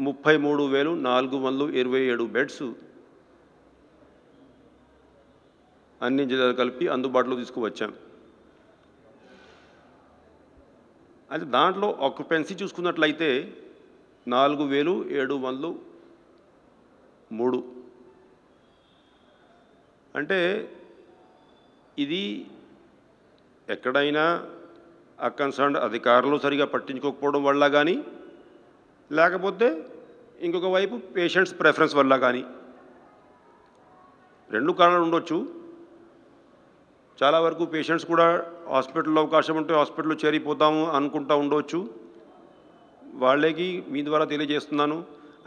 33,427 బెడ్స్ అన్ని జిల్లాలు కలిపి అందుబాటులో తీసుకువచ్చాం. అయితే దాంట్లో ఆక్యుపెన్సీ చూసుకున్నట్లయితే 4,703. అంటే ఇది ఎక్కడైనా ఆ కన్సర్న్ అధికారులు సరిగా పట్టించుకోకపోవడం వల్ల కానీ, లేకపోతే ఇంకొక వైపు పేషెంట్స్ ప్రిఫరెన్స్ వల్ల కానీ, రెండు కారణాలు ఉండొచ్చు. చాలా వరకు పేషెంట్స్ కూడా హాస్పిటల్లో అవకాశం ఉంటే హాస్పిటల్లో చేరిపోతాము అనుకుంటూ ఉండవచ్చు. వాళ్ళకి మీ ద్వారా తెలియజేస్తున్నాను,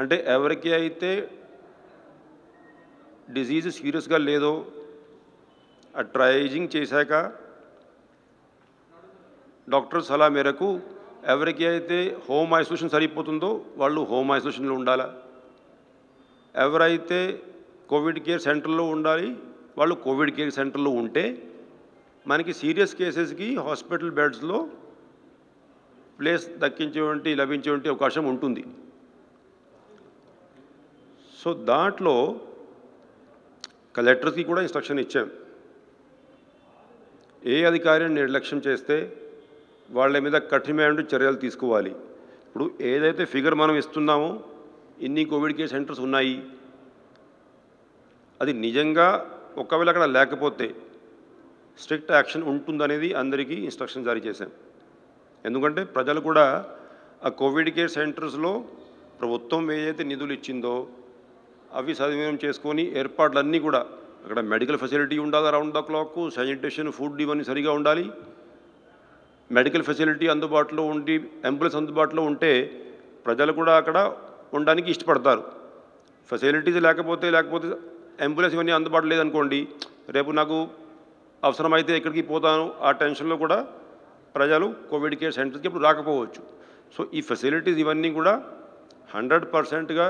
అంటే ఎవరికి అయితే డిజీజ్ సీరియస్గా లేదో ఆ ట్రయేజింగ్ చేశాక డాక్టర్ సలహా మేరకు ఎవరికి అయితే హోమ్ ఐసోలేషన్ సరిపోతుందో వాళ్ళు హోమ్ ఐసోలేషన్లో ఉండాలా, ఎవరైతే కోవిడ్ కేర్ సెంటర్లో ఉండాలి వాళ్ళు కోవిడ్ కేర్ సెంటర్లో ఉంటే మనకి సీరియస్ కేసెస్కి హాస్పిటల్ బెడ్స్లో ప్లేస్ లభించేటువంటి అవకాశం ఉంటుంది. సో దాంట్లో కలెక్టర్స్కి కూడా ఇన్స్ట్రక్షన్ ఇచ్చాం. ఏ అధికారిని నిర్లక్ష్యం చేస్తే వాళ్ళ మీద కఠినమైన చర్యలు తీసుకోవాలి. ఇప్పుడు ఏదైతే ఫిగర్ మనం ఇస్తున్నామో ఇన్ని కోవిడ్ కేర్ సెంటర్స్ ఉన్నాయి, అది నిజంగా ఒకవేళ అక్కడ లేకపోతే స్ట్రిక్ట్ యాక్షన్ ఉంటుందనేది అందరికీ ఇన్స్ట్రక్షన్ జారీ చేశాం. ఎందుకంటే ప్రజలు కూడా ఆ కోవిడ్ కేర్ సెంటర్స్లో ప్రభుత్వం ఏదైతే నిధులు ఇచ్చిందో అవి సద్వినియోగం చేసుకొని ఏర్పాట్లన్నీ కూడా అక్కడ మెడికల్ ఫెసిలిటీ ఉండాలి, round the clock sanitation, food ఇవన్నీ సరిగా ఉండాలి. మెడికల్ ఫెసిలిటీ అందుబాటులో ఉండి అంబులెన్స్ అందుబాటులో ఉంటే ప్రజలు కూడా అక్కడ ఉండడానికి ఇష్టపడతారు. ఫెసిలిటీస్ లేకపోతే అంబులెన్స్ ఇవన్నీ అందుబాటులో లేదనుకోండి, రేపు నాకు అవసరమైతే ఎక్కడికి పోతాను ఆ టెన్షన్లో కూడా ప్రజలు కోవిడ్ కేర్ సెంటర్స్కి ఇప్పుడు రాకపోవచ్చు. సో ఈ ఫెసిలిటీస్ ఇవన్నీ కూడా 100%గా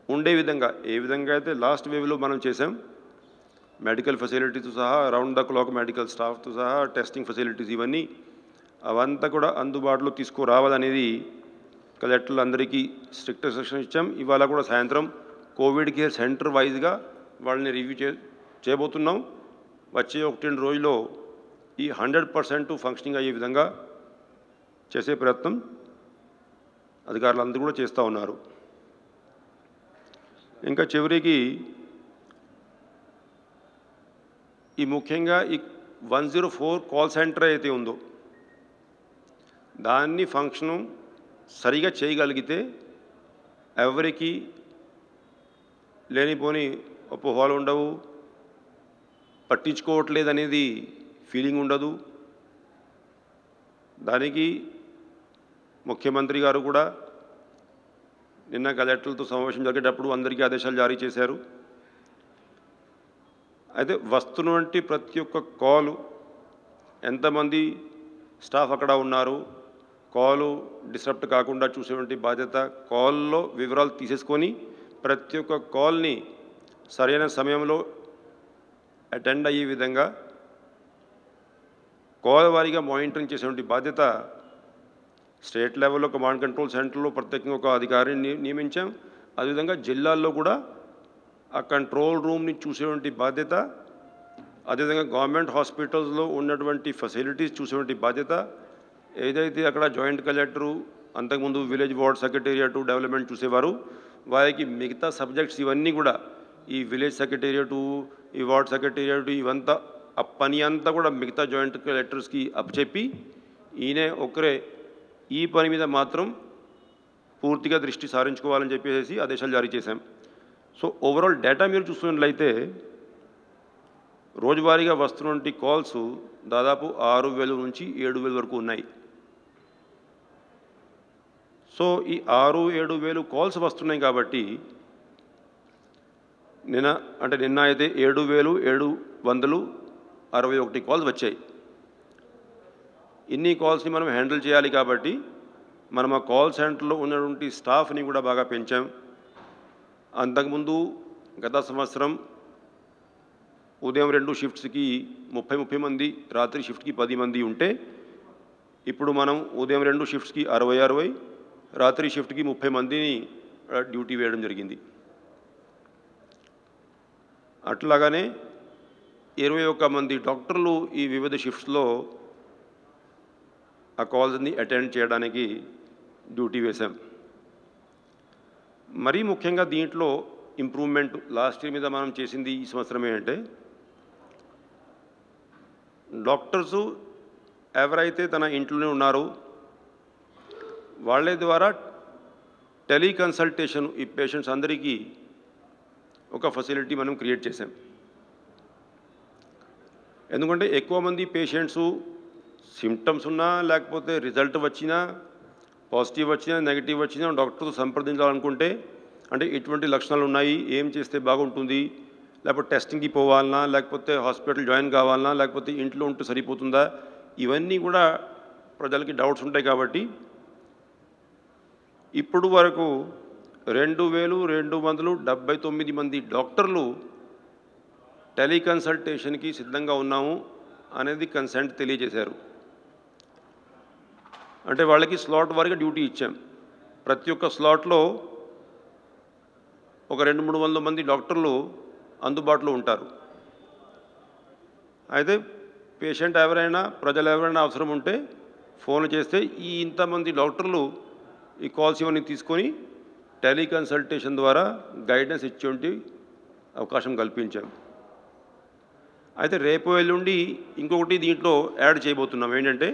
ఉండే విధంగా ఏ విధంగా అయితే లాస్ట్ వేవ్లో మనం చేసాం, మెడికల్ ఫెసిలిటీతో సహా రౌండ్ ద క్లాక్ మెడికల్ స్టాఫ్తో సహా టెస్టింగ్ ఫెసిలిటీస్ ఇవన్నీ అవంతా కూడా అందుబాటులో తీసుకురావాలనేది కలెక్టర్లు అందరికీ స్ట్రిక్ట్ ఇన్స్ట్రక్షన్ ఇచ్చాం. ఇవాళ కూడా సాయంత్రం కోవిడ్ కేర్ సెంటర్ వైజ్గా వాళ్ళని రివ్యూ చేయబోతున్నాం. వచ్చే 1-2 రోజుల్లో ఈ 100% ఫంక్షనింగ్ అయ్యే విధంగా చేసే ప్రయత్నం అధికారులందరూ కూడా చేస్తూ ఉన్నారు. ఇంకా చివరికి ఈ ముఖ్యంగా ఈ 104 కాల్ సెంటర్ అయితే ఉందో దాన్ని ఫంక్షన్ సరిగా చేయగలిగితే ఎవరికి లేనిపోని అపోహలు ఉండవు, పట్టించుకోవట్లేదనేది ఫీలింగ్ ఉండదు. దానికి ముఖ్యమంత్రి గారు కూడా నిన్న కలెక్టర్లతో సమావేశం జరిగేటప్పుడు అందరికీ ఆదేశాలు జారీ చేశారు. అయితే వస్తున్నటువంటి ప్రతి ఒక్క కాలు, ఎంతమంది స్టాఫ్ అక్కడ ఉన్నారు, కాలు డిస్టర్బ్ కాకుండా చూసేటువంటి బాధ్యత, కాల్లో వివరాలు తీసేసుకొని ప్రతి ఒక్క కాల్ని సరైన సమయంలో అటెండ్ అయ్యే విధంగా కాల్ వారీగా మానిటరింగ్ చేసేటువంటి బాధ్యత స్టేట్ లెవెల్లో కమాండ్ కంట్రోల్ సెంటర్లో ప్రత్యేకంగా ఒక అధికారిని నియమించాం. అదేవిధంగా జిల్లాల్లో కూడా ఆ కంట్రోల్ రూమ్ని చూసేటువంటి బాధ్యత, అదేవిధంగా గవర్నమెంట్ హాస్పిటల్స్లో ఉన్నటువంటి ఫెసిలిటీస్ చూసేటువంటి బాధ్యత, ఏదైతే అక్కడ జాయింట్ కలెక్టరు అంతకుముందు విలేజ్ వార్డ్ సెక్రటేరియట్ డెవలప్మెంట్ చూసేవారు, వారికి మిగతా సబ్జెక్ట్స్ ఇవన్నీ కూడా ఈ విలేజ్ సెక్రటేరియట్, ఈ వార్డ్ సెక్రటేరియట్ ఇవంతా ఆ పని అంతా కూడా మిగతా జాయింట్ కలెక్టర్స్కి అప్పచెప్పి ఈయనే ఒకరే ఈ పని మీద మాత్రం పూర్తిగా దృష్టి సారించుకోవాలని చెప్పేసి ఆదేశాలు జారీ చేశాం. సో ఓవరాల్ డేటా మీరు చూస్తున్నట్లయితే రోజువారీగా వస్తున్నటువంటి కాల్స్ దాదాపు 6,000 నుంచి 7,000 వరకు ఉన్నాయి. సో ఈ 6,000-7,000 కాల్స్ వస్తున్నాయి కాబట్టి నిన్న అయితే 7,761 కాల్స్ వచ్చాయి. ఇన్ని కాల్స్ని మనం హ్యాండిల్ చేయాలి కాబట్టి మనం ఆ కాల్ సెంటర్లో ఉన్నటువంటి స్టాఫ్ని కూడా బాగా పెంచాం. అంతకుముందు గత సంవత్సరం ఉదయం 2 షిఫ్ట్స్కి 30 మంది, రాత్రి షిఫ్ట్కి 10 మంది ఉంటే ఇప్పుడు మనం ఉదయం 2 షిఫ్ట్స్కి 60, రాత్రి షిఫ్ట్కి 30 మందిని డ్యూటీ వేయడం జరిగింది. అట్లాగానే 21 మంది డాక్టర్లు ఈ వివిధ షిఫ్ట్స్లో ఆ కాల్స్ని అటెండ్ చేయడానికి డ్యూటీ వేశాం. మరీ ముఖ్యంగా దీంట్లో ఇంప్రూవ్మెంట్ లాస్ట్ ఇయర్ మీద మనం చేసింది ఈ సంవత్సరం ఏంటంటే, డాక్టర్సు ఎవరైతే తన ఇంట్లోనే ఉన్నారో వాళ్ళ ద్వారా టెలికన్సల్టేషన్ ఈ పేషెంట్స్ అందరికీ ఒక ఫెసిలిటీ మనం క్రియేట్ చేశాం. ఎందుకంటే ఎక్కువ మంది పేషెంట్సు సిమ్టమ్స్ ఉన్నా, లేకపోతే రిజల్ట్ వచ్చినా, పాజిటివ్ వచ్చినా, నెగిటివ్ వచ్చినా డాక్టర్తో సంప్రదించాలనుకుంటే, అంటే ఎటువంటి లక్షణాలు ఉన్నాయి, ఏం చేస్తే బాగుంటుంది, లేకపోతే టెస్టింగ్కి పోవాలన్నా, లేకపోతే హాస్పిటల్ జాయిన్ కావాలన్నా, లేకపోతే ఇంట్లో ఉంటూ సరిపోతుందా, ఇవన్నీ కూడా ప్రజలకి డౌట్స్ ఉంటాయి. కాబట్టి ఇప్పుడు వరకు 2,279 మంది డాక్టర్లు టెలికన్సల్టేషన్కి సిద్ధంగా ఉన్నాము అనేది కన్సెంట్ తెలియజేశారు. అంటే వాళ్ళకి స్లాట్ వారీగా డ్యూటీ ఇచ్చాం. ప్రతి ఒక్క స్లాట్లో ఒక 200-300 మంది డాక్టర్లు అందుబాటులో ఉంటారు. అయితే పేషెంట్ ఎవరైనా, ప్రజలు ఎవరైనా అవసరం ఉంటే ఫోన్ చేస్తే ఈ ఇంతమంది డాక్టర్లు ఈ కాల్స్ ఇవన్నీ తీసుకొని టెలికన్సల్టేషన్ ద్వారా గైడెన్స్ ఇచ్చేటువంటి అవకాశం కల్పించాం. అయితే రేపు ఎల్లుండి ఇంకొకటి దీంట్లో యాడ్ చేయబోతున్నాం. ఏంటంటే,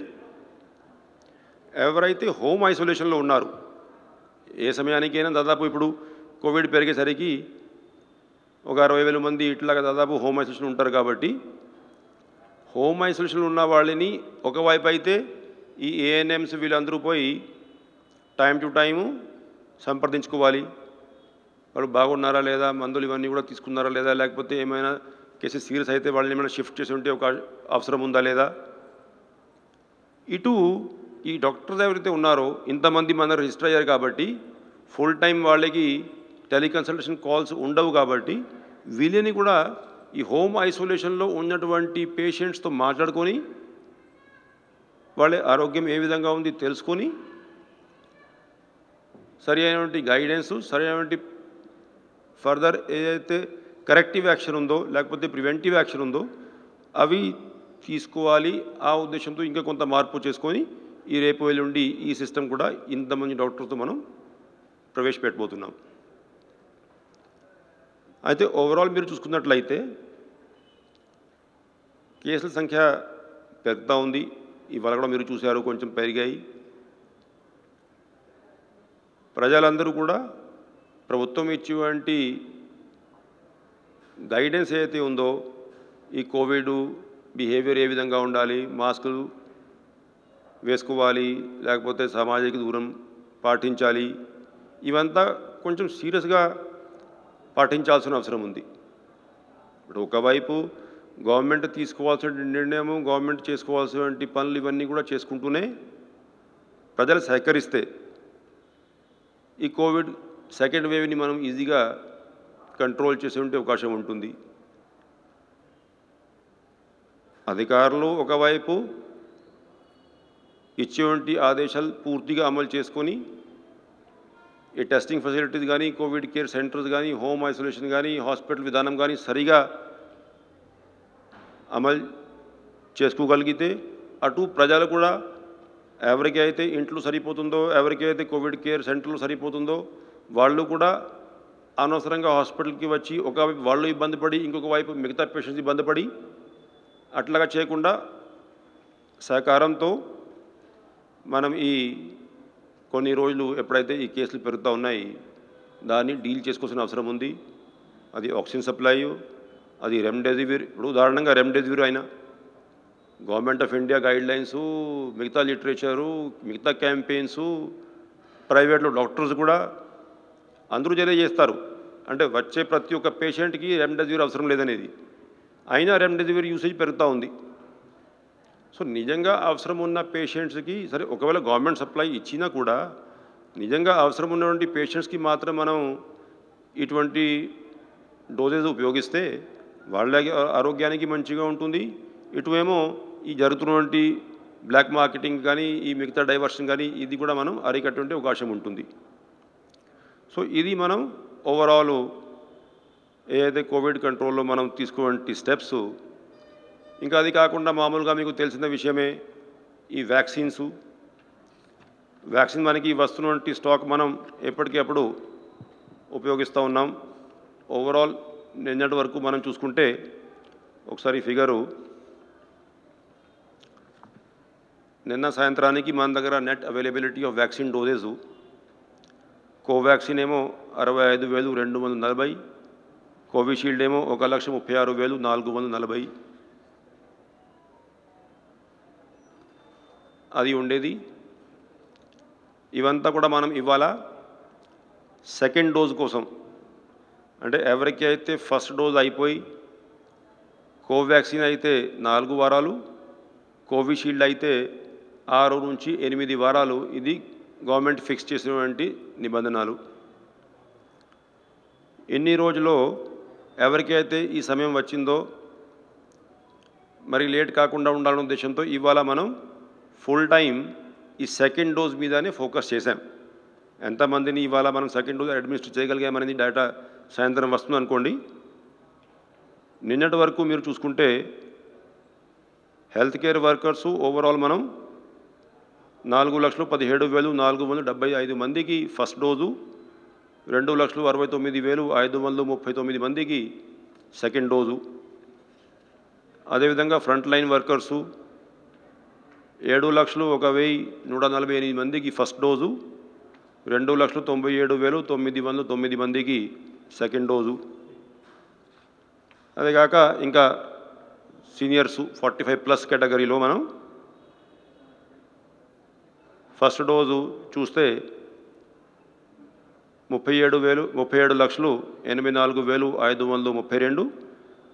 ఎవరైతే హోమ్ ఐసోలేషన్లో ఉన్నారు, ఏ సమయానికైనా దాదాపు ఇప్పుడు కోవిడ్ పెరిగేసరికి ఒక 60,000 మంది ఇట్లాగా దాదాపు హోమ్ ఐసోలేషన్ ఉంటారు. కాబట్టి హోమ్ ఐసోలేషన్లో ఉన్న వాళ్ళని ఒకవైపు అయితే ఈ ఏఎన్ఎంస్ వీళ్ళందరూ పోయి టైం టు టైము సంప్రదించుకోవాలి. వాళ్ళు బాగున్నారా లేదా, మందులు ఇవన్నీ కూడా తీసుకున్నారా లేదా, లేకపోతే ఏమైనా కేసెస్ సీరియస్ అయితే వాళ్ళని ఏమైనా షిఫ్ట్ చేసి ఉంటే ఒక అవసరం ఉందా లేదా. ఇటు ఈ డాక్టర్స్ ఎవరైతే ఉన్నారో ఇంతమంది మన రిజిస్టర్ అయ్యారు కాబట్టి ఫుల్ టైం వాళ్ళకి టెలికన్సల్టేషన్ కాల్స్ ఉండవు. కాబట్టి వీళ్ళని కూడా ఈ హోమ్ ఐసోలేషన్లో ఉన్నటువంటి పేషెంట్స్తో మాట్లాడుకొని వాళ్ళ ఆరోగ్యం ఏ విధంగా ఉంది తెలుసుకొని సరి అయినటువంటి గైడెన్స్, సరి అయినటువంటి ఫర్దర్ ఏదైతే కరెక్టివ్ యాక్షన్ ఉందో, లేకపోతే ప్రివెంటివ్ యాక్షన్ ఉందో అవి తీసుకోవాలి. ఆ ఉద్దేశంతో ఇంకా కొంత మార్పు చేసుకొని ఈ రేపు ఎల్లుండి ఈ సిస్టమ్ కూడా ఇంతమంది డాక్టర్తో మనం ప్రవేశపెట్టబోతున్నాం. అయితే ఓవరాల్ మీరు చూసుకున్నట్లయితే కేసుల సంఖ్య పెరుగుతూ ఉంది. ఇవాళ కూడా మీరు చూశారు, కొంచెం పెరిగాయి. ప్రజలందరూ కూడా ప్రభుత్వం ఇచ్చేటువంటి గైడెన్స్ ఏదైతే ఉందో ఈ కోవిడ్ బిహేవియర్ ఏ విధంగా ఉండాలి, మాస్కులు వేసుకోవాలి, లేకపోతే సామాజిక దూరం పాటించాలి, ఇవంతా కొంచెం సీరియస్గా పాటించాల్సిన అవసరం ఉంది. ఇప్పుడు ఒకవైపు గవర్నమెంట్ తీసుకోవాల్సిన నిర్ణయము, గవర్నమెంట్ చేసుకోవాల్సినటువంటి పనులు ఇవన్నీ కూడా చేసుకుంటూనే ప్రజలు సహకరిస్తే ఈ కోవిడ్ సెకండ్ వేవ్ని మనం ఈజీగా కంట్రోల్ చేసే అవకాశం ఉంటుంది. అధికారులు ఒకవైపు ఇచ్చేటువంటి ఆదేశాలు పూర్తిగా అమలు చేసుకొని ఈ టెస్టింగ్ ఫెసిలిటీస్ కానీ, కోవిడ్ కేర్ సెంటర్స్ కానీ, హోమ్ ఐసోలేషన్ కానీ, హాస్పిటల్ విధానం కానీ సరిగా అమలు చేసుకోగలిగితే అటు ప్రజలు కూడా ఎవరికైతే ఇంట్లో సరిపోతుందో, ఎవరికైతే కోవిడ్ కేర్ సెంటర్లు సరిపోతుందో వాళ్ళు కూడా అనవసరంగా హాస్పిటల్కి వచ్చి ఒకవైపు వాళ్ళు ఇబ్బంది పడి ఇంకొక వైపు మిగతా పేషెంట్స్ ఇబ్బంది పడి అట్లాగా చేయకుండా సహకారంతో మనం ఈ కొన్ని రోజులు ఎప్పుడైతే ఈ కేసులు పెరుగుతూ ఉన్నాయి దాన్ని డీల్ చేసుకోవాల్సిన అవసరం ఉంది. అది ఆక్సిజన్ సప్లై, అది రెమ్డెసివిర్. ఇప్పుడు ఉదాహరణంగా రెమ్డెసివిర్ అయినా గవర్నమెంట్ ఆఫ్ ఇండియా గైడ్లైన్సు, మిగతా లిటరేచరు, మిగతా క్యాంపెయిన్సు, ప్రైవేట్లో డాక్టర్స్ కూడా అందరూ తెలియజేస్తారు. అంటే వచ్చే ప్రతి ఒక్క పేషెంట్కి రెమ్డెసివిర్ అవసరం లేదనేది, అయినా రెమ్డెసివిర్ యూసేజ్ పెరుగుతూ ఉంది. సో నిజంగా అవసరం ఉన్న పేషెంట్స్కి సరే ఒకవేళ గవర్నమెంట్ సప్లై ఇచ్చినా కూడా నిజంగా అవసరం ఉన్నటువంటి పేషెంట్స్కి మాత్రం మనం ఇటువంటి డోసేజ్ ఉపయోగిస్తే వాళ్ళ ఆరోగ్యానికి మంచిగా ఉంటుంది. ఇటువేమో ఈ జరుగుతున్నటువంటి బ్లాక్ మార్కెటింగ్ కానీ, ఈ మిగతా డైవర్షన్ కానీ ఇది కూడా మనం అరికట్టే అవకాశం ఉంటుంది. సో ఇది మనం ఓవరాల్ ఏదైతే కోవిడ్ కంట్రోల్లో మనం తీసుకునే స్టెప్స్. ఇంకా అది కాకుండా మామూలుగా మీకు తెలిసిన విషయమే ఈ వ్యాక్సిన్ మనకి వస్తున్నటువంటి స్టాక్ మనం ఎప్పటికప్పుడు ఉపయోగిస్తూ ఉన్నాం. ఓవరాల్ నిన్నటి వరకు మనం చూసుకుంటే ఒకసారి ఫిగరు, నిన్న సాయంత్రానికి మన దగ్గర నెట్ అవైలబిలిటీ ఆఫ్ వ్యాక్సిన్ డోసేసు కోవాక్సిన్ ఏమో 65,240, కోవిషీల్డ్ ఏమో 1,36,440 అది ఉండేది. ఇవంతా కూడా మనం ఇవాళ సెకండ్ డోజ్ కోసం, అంటే ఎవరికి అయితే ఫస్ట్ డోజ్ అయిపోయి కోవాక్సిన్ అయితే 4 వారాలు, కోవిషీల్డ్ అయితే 6 నుంచి 8 వారాలు, ఇది గవర్నమెంట్ ఫిక్స్ చేసినటువంటి నిబంధనలు. ఎన్ని రోజుల్లో ఎవరికైతే ఈ సమయం వచ్చిందో మరి లేట్ కాకుండా ఉండాలనే ఉద్దేశంతో ఇవాళ మనం ఫుల్ టైం ఈ సెకండ్ డోజ్ మీదనే ఫోకస్ చేశాం. ఎంతమందిని ఇవాళ మనం సెకండ్ డోజ్ అడ్మినిస్టర్ చేయగలిగామనేది డేటా సాయంత్రం వస్తుంది అనుకోండి. నిన్నటి వరకు మీరు చూసుకుంటే హెల్త్ కేర్ వర్కర్సు ఓవరాల్ మనం 4,17,475 మందికి ఫస్ట్ డోజు, 2,69,539 మందికి సెకండ్ డోజు. అదేవిధంగా ఫ్రంట్ లైన్ వర్కర్సు 7,01,148 మందికి ఫస్ట్ డోజు, 2,97,909 మందికి సెకండ్ డోజు. అదేగాక ఇంకా సీనియర్సు 45+ కేటగిరీలో మనం ఫస్ట్ డోజు చూస్తే 37,84,532,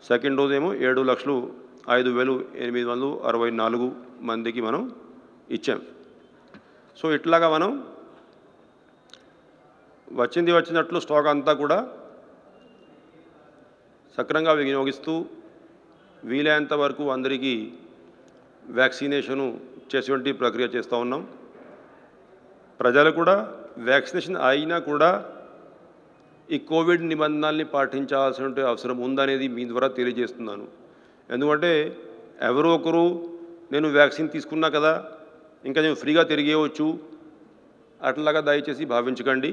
సెకండ్ డోజ్ ఏమో 7,05,864 మందికి మనం ఇచ్చాం. సో ఇట్లాగా మనం వచ్చినట్లు స్టాక్ అంతా కూడా సక్రమంగా వినియోగిస్తూ వీలైనంత వరకు అందరికీ వ్యాక్సినేషను చేసేటువంటి ప్రక్రియ చేస్తూ ఉన్నాం. ప్రజలు కూడా వ్యాక్సినేషన్ అయినా కూడా ఈ కోవిడ్ నిబంధనల్ని పాటించాల్సిన అవసరం ఉందనేది మీ ద్వారా తెలియజేస్తున్నాను. ఎందుకంటే ఎవరో ఒకరు నేను వ్యాక్సిన్ తీసుకున్నా కదా ఇంకా నేను ఫ్రీగా తిరిగేయవచ్చు అట్లాగా దయచేసి భావించకండి.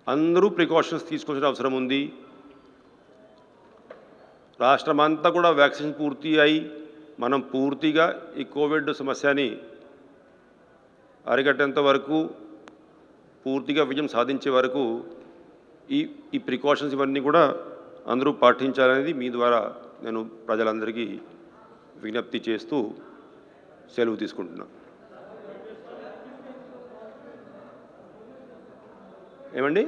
అందరూ ప్రికాషన్స్ తీసుకోవాల్సిన అవసరం ఉంది. రాష్ట్రమంతా కూడా వ్యాక్సిన్ పూర్తి అయి మనం పూర్తిగా ఈ కోవిడ్ సమస్యని అరికట్టేంత వరకు, పూర్తిగా విజయం సాధించే వరకు ఈ ప్రికాషన్స్ ఇవన్నీ కూడా అందరూ పాటించాలనేది మీ ద్వారా నేను ప్రజలందరికీ విజ్ఞప్తి చేస్తూ సెలవు తీసుకుంటున్నాను. ఏమండి?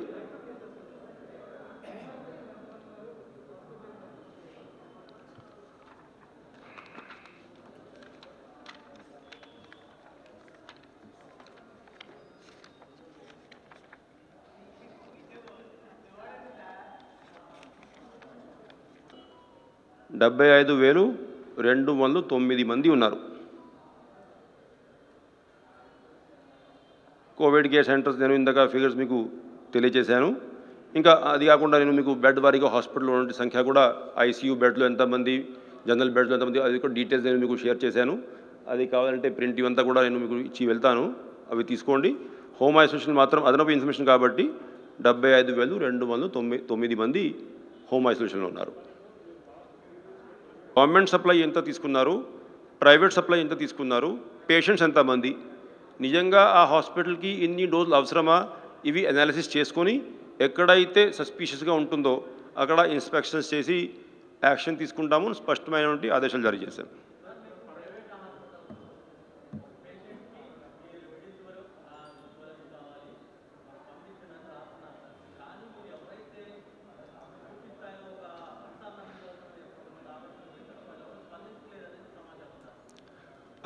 డెబ్బై 75,209 మంది ఉన్నారు. కోవిడ్ కేర్ సెంటర్స్ నేను ఇందాక ఫిగర్స్ మీకు తెలియజేశాను. ఇంకా అది కాకుండా నేను మీకు బెడ్ వారీగా హాస్పిటల్లో ఉన్న సంఖ్య కూడా ఐసీయూ బెడ్లో ఎంతమంది, జనరల్ బెడ్లో ఎంతమంది, అది కూడా డీటెయిల్స్ నేను మీకు షేర్ చేశాను. అది కావాలంటే ప్రింట్ ఇవంతా కూడా నేను మీకు ఇచ్చి వెళ్తాను, అవి తీసుకోండి. హోమ్ ఐసోలేషన్ మాత్రం అదనపు ఇన్ఫర్మేషన్ కాబట్టి 75,209 మంది హోమ్ ఐసోలేషన్లో ఉన్నారు. గవర్నమెంట్ సప్లై ఎంత తీసుకున్నారు, ప్రైవేట్ సప్లై ఎంత తీసుకున్నారు, పేషెంట్స్ ఎంతమంది, నిజంగా ఆ హాస్పిటల్కి ఇన్ని డోసులు అవసరమా, ఇవి అనాలిసిస్ చేసుకొని ఎక్కడైతే సస్పీషియస్గా ఉంటుందో అక్కడ ఇన్స్పెక్షన్స్ చేసి యాక్షన్ తీసుకుంటాము స్పష్టమైనటువంటి ఆదేశాలు జారీ చేశారు.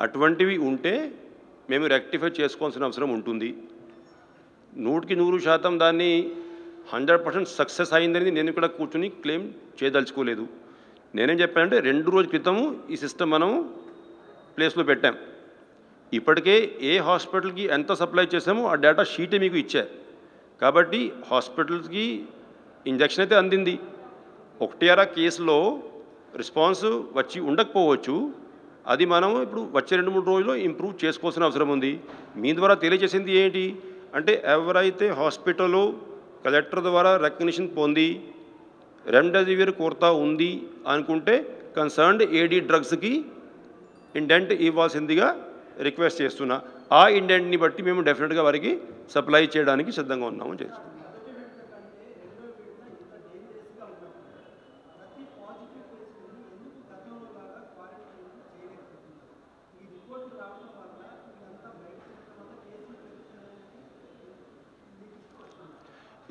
అటువంటివి ఉంటే మేము రెక్టిఫై చేసుకోవాల్సిన అవసరం ఉంటుంది. 100% దాన్ని 100% సక్సెస్ అయిందని నేను ఇక్కడ కూర్చొని క్లెయిమ్ చేయదలుచుకోలేదు. నేనేం చెప్పానంటే 2 రోజుల క్రితము ఈ సిస్టమ్ మనం ప్లేస్లో పెట్టాం. ఇప్పటికే ఏ హాస్పిటల్కి ఎంత సప్లై చేసామో ఆ డేటా షీటే మీకు ఇచ్చారు. కాబట్టి హాస్పిటల్స్కి ఇంజెక్షన్ అయితే అందింది. 1 కేసులో రెస్పాన్స్ వచ్చి ఉండకపోవచ్చు. అది మనం ఇప్పుడు వచ్చే 2-3 రోజుల్లో ఇంప్రూవ్ చేసుకోవాల్సిన అవసరం ఉంది. మీ ద్వారా తెలియజేసింది ఏంటి అంటే, ఎవరైతే హాస్పిటల్లో కలెక్టర్ ద్వారా రికగ్నిషన్ పొంది రెమ్డెసివిర్ కొరత ఉంది అనుకుంటే కన్సర్న్డ్ ఏడీ డ్రగ్స్కి ఇండెంట్ ఇవ్వాల్సిందిగా రిక్వెస్ట్ చేస్తున్నా. ఆ ఇండెంట్ని బట్టి మేము డెఫినెట్గా వారికి సప్లై చేయడానికి సిద్ధంగా ఉన్నామని చేస్తున్నాం.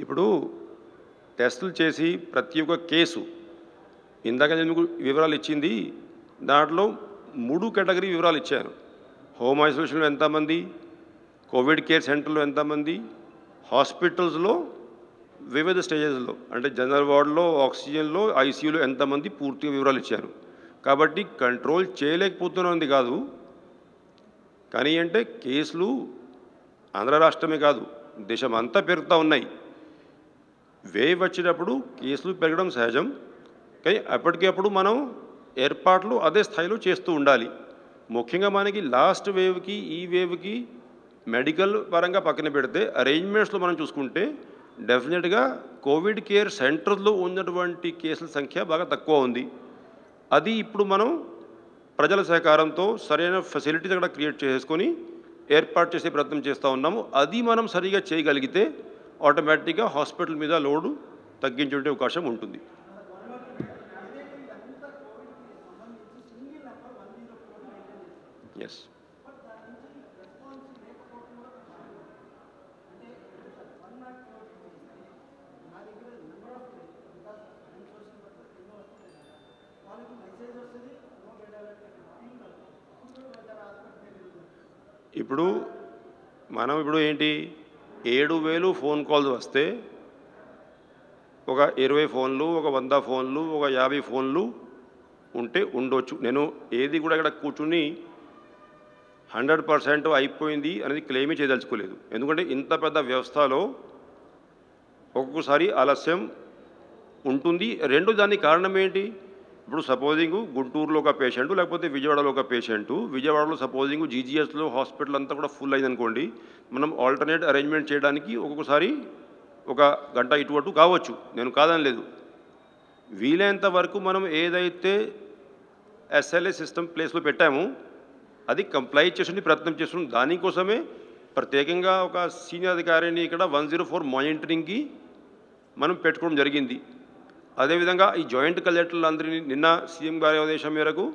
ఇప్పుడు టెస్టులు చేసి ప్రతి ఒక్క కేసు ఇందాక నేను మీకు వివరాలు ఇచ్చింది, దాంట్లో 3 కేటగిరీ వివరాలు ఇచ్చాను. హోమ్ ఐసోలేషన్లో ఎంతమంది, కోవిడ్ కేర్ సెంటర్లో ఎంతమంది, హాస్పిటల్స్లో వివిధ స్టేజెస్లో అంటే జనరల్ వార్డులో, ఆక్సిజన్లో, ఐసీయూలో ఎంతమంది పూర్తిగా వివరాలు ఇచ్చాను. కాబట్టి కంట్రోల్ చేయలేకపోతున్నది కాదు, కానీ అంటే కేసులు ఆంధ్ర రాష్ట్రమే కాదు దేశం అంతా పెరుగుతూ ఉన్నాయి. వేవ్ వచ్చినప్పుడు కేసులు పెరగడం సహజం, కానీ అప్పటికప్పుడు మనం ఏర్పాట్లు అదే స్థాయిలో చేస్తూ ఉండాలి. ముఖ్యంగా మనకి లాస్ట్ వేవ్కి ఈ వేవ్కి మెడికల్ పరంగా పక్కన పెడితే అరేంజ్మెంట్స్లో మనం చూసుకుంటే డెఫినెట్గా కోవిడ్ కేర్ సెంటర్లో ఉన్నటువంటి కేసుల సంఖ్య బాగా తక్కువ ఉంది. అది ఇప్పుడు మనం ప్రజల సహకారంతో సరైన ఫెసిలిటీస్ అక్కడ క్రియేట్ చేసుకొని ఏర్పాటు చేసే ప్రయత్నం చేస్తూ ఉన్నాము. అది మనం సరిగా చేయగలిగితే ఆటోమేటిక్గా హాస్పిటల్ మీద లోడు తగ్గించే అవకాశం ఉంటుంది. ఎస్, ఇప్పుడు మనం ఏంటి 7,000 ఫోన్ కాల్స్ వస్తే ఒక 20 ఫోన్లు, ఒక 100 ఫోన్లు, ఒక 50 ఫోన్లు ఉంటే ఉండొచ్చు. నేను ఏది కూడా ఇక్కడ కూర్చుని 100% అయిపోయింది అనేది క్లెయిమే చేయదలుచుకోలేదు. ఎందుకంటే ఇంత పెద్ద వ్యవస్థలో ఒక్కొక్కసారి ఆలస్యం ఉంటుంది. దానికి కారణం ఏంటి? ఇప్పుడు సపోజింగ్ గుంటూరులో ఒక పేషెంటు, లేకపోతే విజయవాడలో ఒక పేషెంటు, విజయవాడలో సపోజింగ్ జీజీఎస్లో హాస్పిటల్ అంతా కూడా ఫుల్ అయిందనుకోండి, మనం ఆల్టర్నేట్ అరేంజ్మెంట్ చేయడానికి ఒక్కొక్కసారి 1 గంట ఇటు అటు కావచ్చు, నేను కాదని లేదు. వీలైనంత వరకు మనం ఏదైతే ఎస్ఎల్ఏ సిస్టమ్ ప్లేస్లో పెట్టామో అది కంప్లై చేసి ప్రయత్నం చేస్తున్నాం. దానికోసమే ప్రత్యేకంగా ఒక సీనియర్ అధికారిని ఇక్కడ 104 మానిటరింగ్కి మనం పెట్టుకోవడం జరిగింది. అదేవిధంగా ఈ జాయింట్ కలెక్టర్లందరినీ నిన్న సీఎం గారి ఆదేశం మేరకు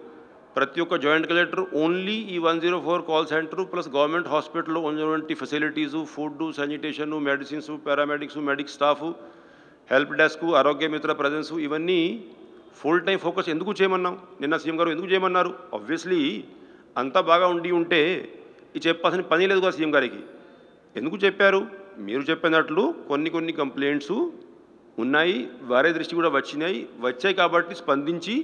ప్రతి ఒక్క జాయింట్ కలెక్టర్ ఓన్లీ ఈ 104 కాల్ సెంటర్ ప్లస్ గవర్నమెంట్ హాస్పిటల్లో ఉన్నటువంటి facilities, food, sanitation, medicines, paramedics, medic staff, help desk, ఆరోగ్య మిత్ర ప్రజెన్స్ ఇవన్నీ ఫుల్ టైం ఫోకస్ ఎందుకు చేయమన్నాం? నిన్న సీఎం గారు ఎందుకు చేయమన్నారు? ఆబ్వియస్లీ అంతా బాగా ఉంటే ఇది చెప్పాల్సిన పని లేదు కదా సీఎం గారికి. ఎందుకు చెప్పారు? మీరు చెప్పినట్లు కొన్ని కంప్లైంట్స్ ఉన్నాయి, వారి దృష్టి కూడా వచ్చాయి కాబట్టి స్పందించి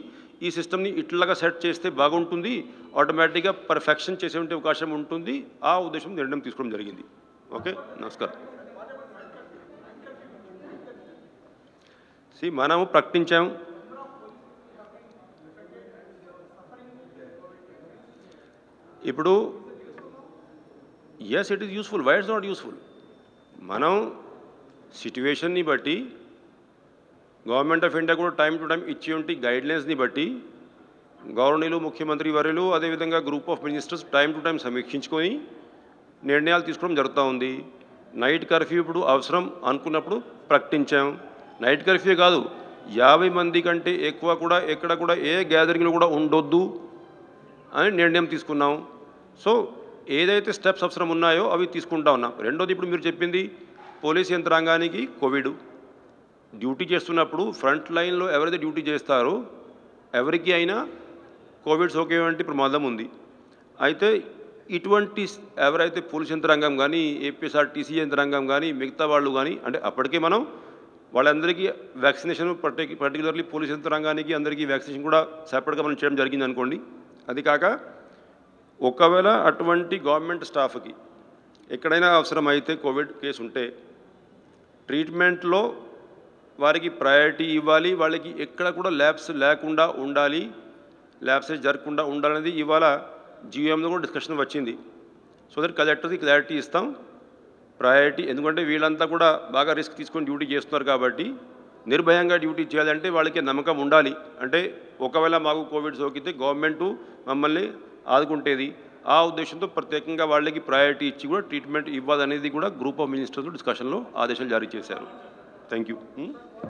ఈ సిస్టమ్ని ఇట్లాగా సెట్ చేస్తే బాగుంటుంది, ఆటోమేటిక్గా పర్ఫెక్షన్ చేసే అవకాశం ఉంటుంది. ఆ ఉద్దేశం నిర్ణయం తీసుకోవడం జరిగింది. ఓకే, నమస్కారం. మనము ప్రకటించాం. ఇప్పుడు yes it is useful, why it's not useful? మనం సిట్యువేషన్ని బట్టి గవర్నమెంట్ ఆఫ్ ఇండియా కూడా టైం టు టైం ఇచ్చి గైడ్లైన్స్ని బట్టి గవర్నర్లు, ముఖ్యమంత్రి వర్యులు, అదేవిధంగా group of ministers time to time సమీక్షించుకొని నిర్ణయాలు తీసుకోవడం జరుగుతూ ఉంది. నైట్ కర్ఫ్యూ ఇప్పుడు అవసరం అనుకున్నప్పుడు ప్రకటించాం. నైట్ కర్ఫ్యూ కాదు, 50 మంది కంటే ఎక్కువ కూడా ఎక్కడ కూడా ఏ గ్యాదరింగ్లో కూడా ఉండొద్దు అని నిర్ణయం తీసుకున్నాం. సో ఏదైతే స్టెప్స్ అవసరం ఉన్నాయో అవి తీసుకుంటా ఉన్నాం. రెండోది, ఇప్పుడు మీరు చెప్పింది పోలీస్ యంత్రాంగానికి కోవిడ్ డ్యూటీ చేస్తున్నప్పుడు ఫ్రంట్ లైన్లో ఎవరైతే డ్యూటీ చేస్తారో ఎవరికి అయినా కోవిడ్ సోకేటువంటి ప్రమాదం ఉంది. అయితే ఇటువంటి ఎవరైతే పోలీస్ యంత్రాంగం కానీ, ఏపీఎస్ఆర్టీసీ యంత్రాంగం కానీ, మిగతా వాళ్ళు కానీ, అంటే అప్పటికే మనం వాళ్ళందరికీ వ్యాక్సినేషన్ పర్టికులర్లీ పోలీస్ యంత్రాంగానికి అందరికీ వ్యాక్సినేషన్ కూడా సెపరేట్గా మనం చేయడం జరిగింది అనుకోండి. అది కాక ఒకవేళ అటువంటి గవర్నమెంట్ స్టాఫ్కి ఎక్కడైనా అవసరమైతే కోవిడ్ కేసు ఉంటే ట్రీట్మెంట్లో వారికి ప్రయారిటీ ఇవ్వాలి, వాళ్ళకి ఎక్కడ కూడా ల్యాబ్స్ లేకుండా ఉండాలి, ల్యాబ్సెస్ జరగకుండా ఉండాలనేది ఇవాళ జీఎంలో కూడా డిస్కషన్ వచ్చింది. సో దట్ కలెక్టర్కి క్లారిటీ ఇస్తాం ప్రయారిటీ. ఎందుకంటే వీళ్ళంతా కూడా బాగా రిస్క్ తీసుకొని డ్యూటీ చేస్తున్నారు కాబట్టి నిర్భయంగా డ్యూటీ చేయాలంటే వాళ్ళకి నమ్మకం ఉండాలి. అంటే ఒకవేళ మాకు కోవిడ్ సోకితే గవర్నమెంటు మమ్మల్ని ఆదుకుంటేది. ఆ ఉద్దేశంతో ప్రత్యేకంగా వాళ్ళకి ప్రయారిటీ ఇచ్చి కూడా ట్రీట్మెంట్ ఇవ్వాలనేది కూడా గ్రూప్ ఆఫ్ మినిస్టర్స్ డిస్కషన్లో ఆదేశాలు జారీ చేశారు. Thank you.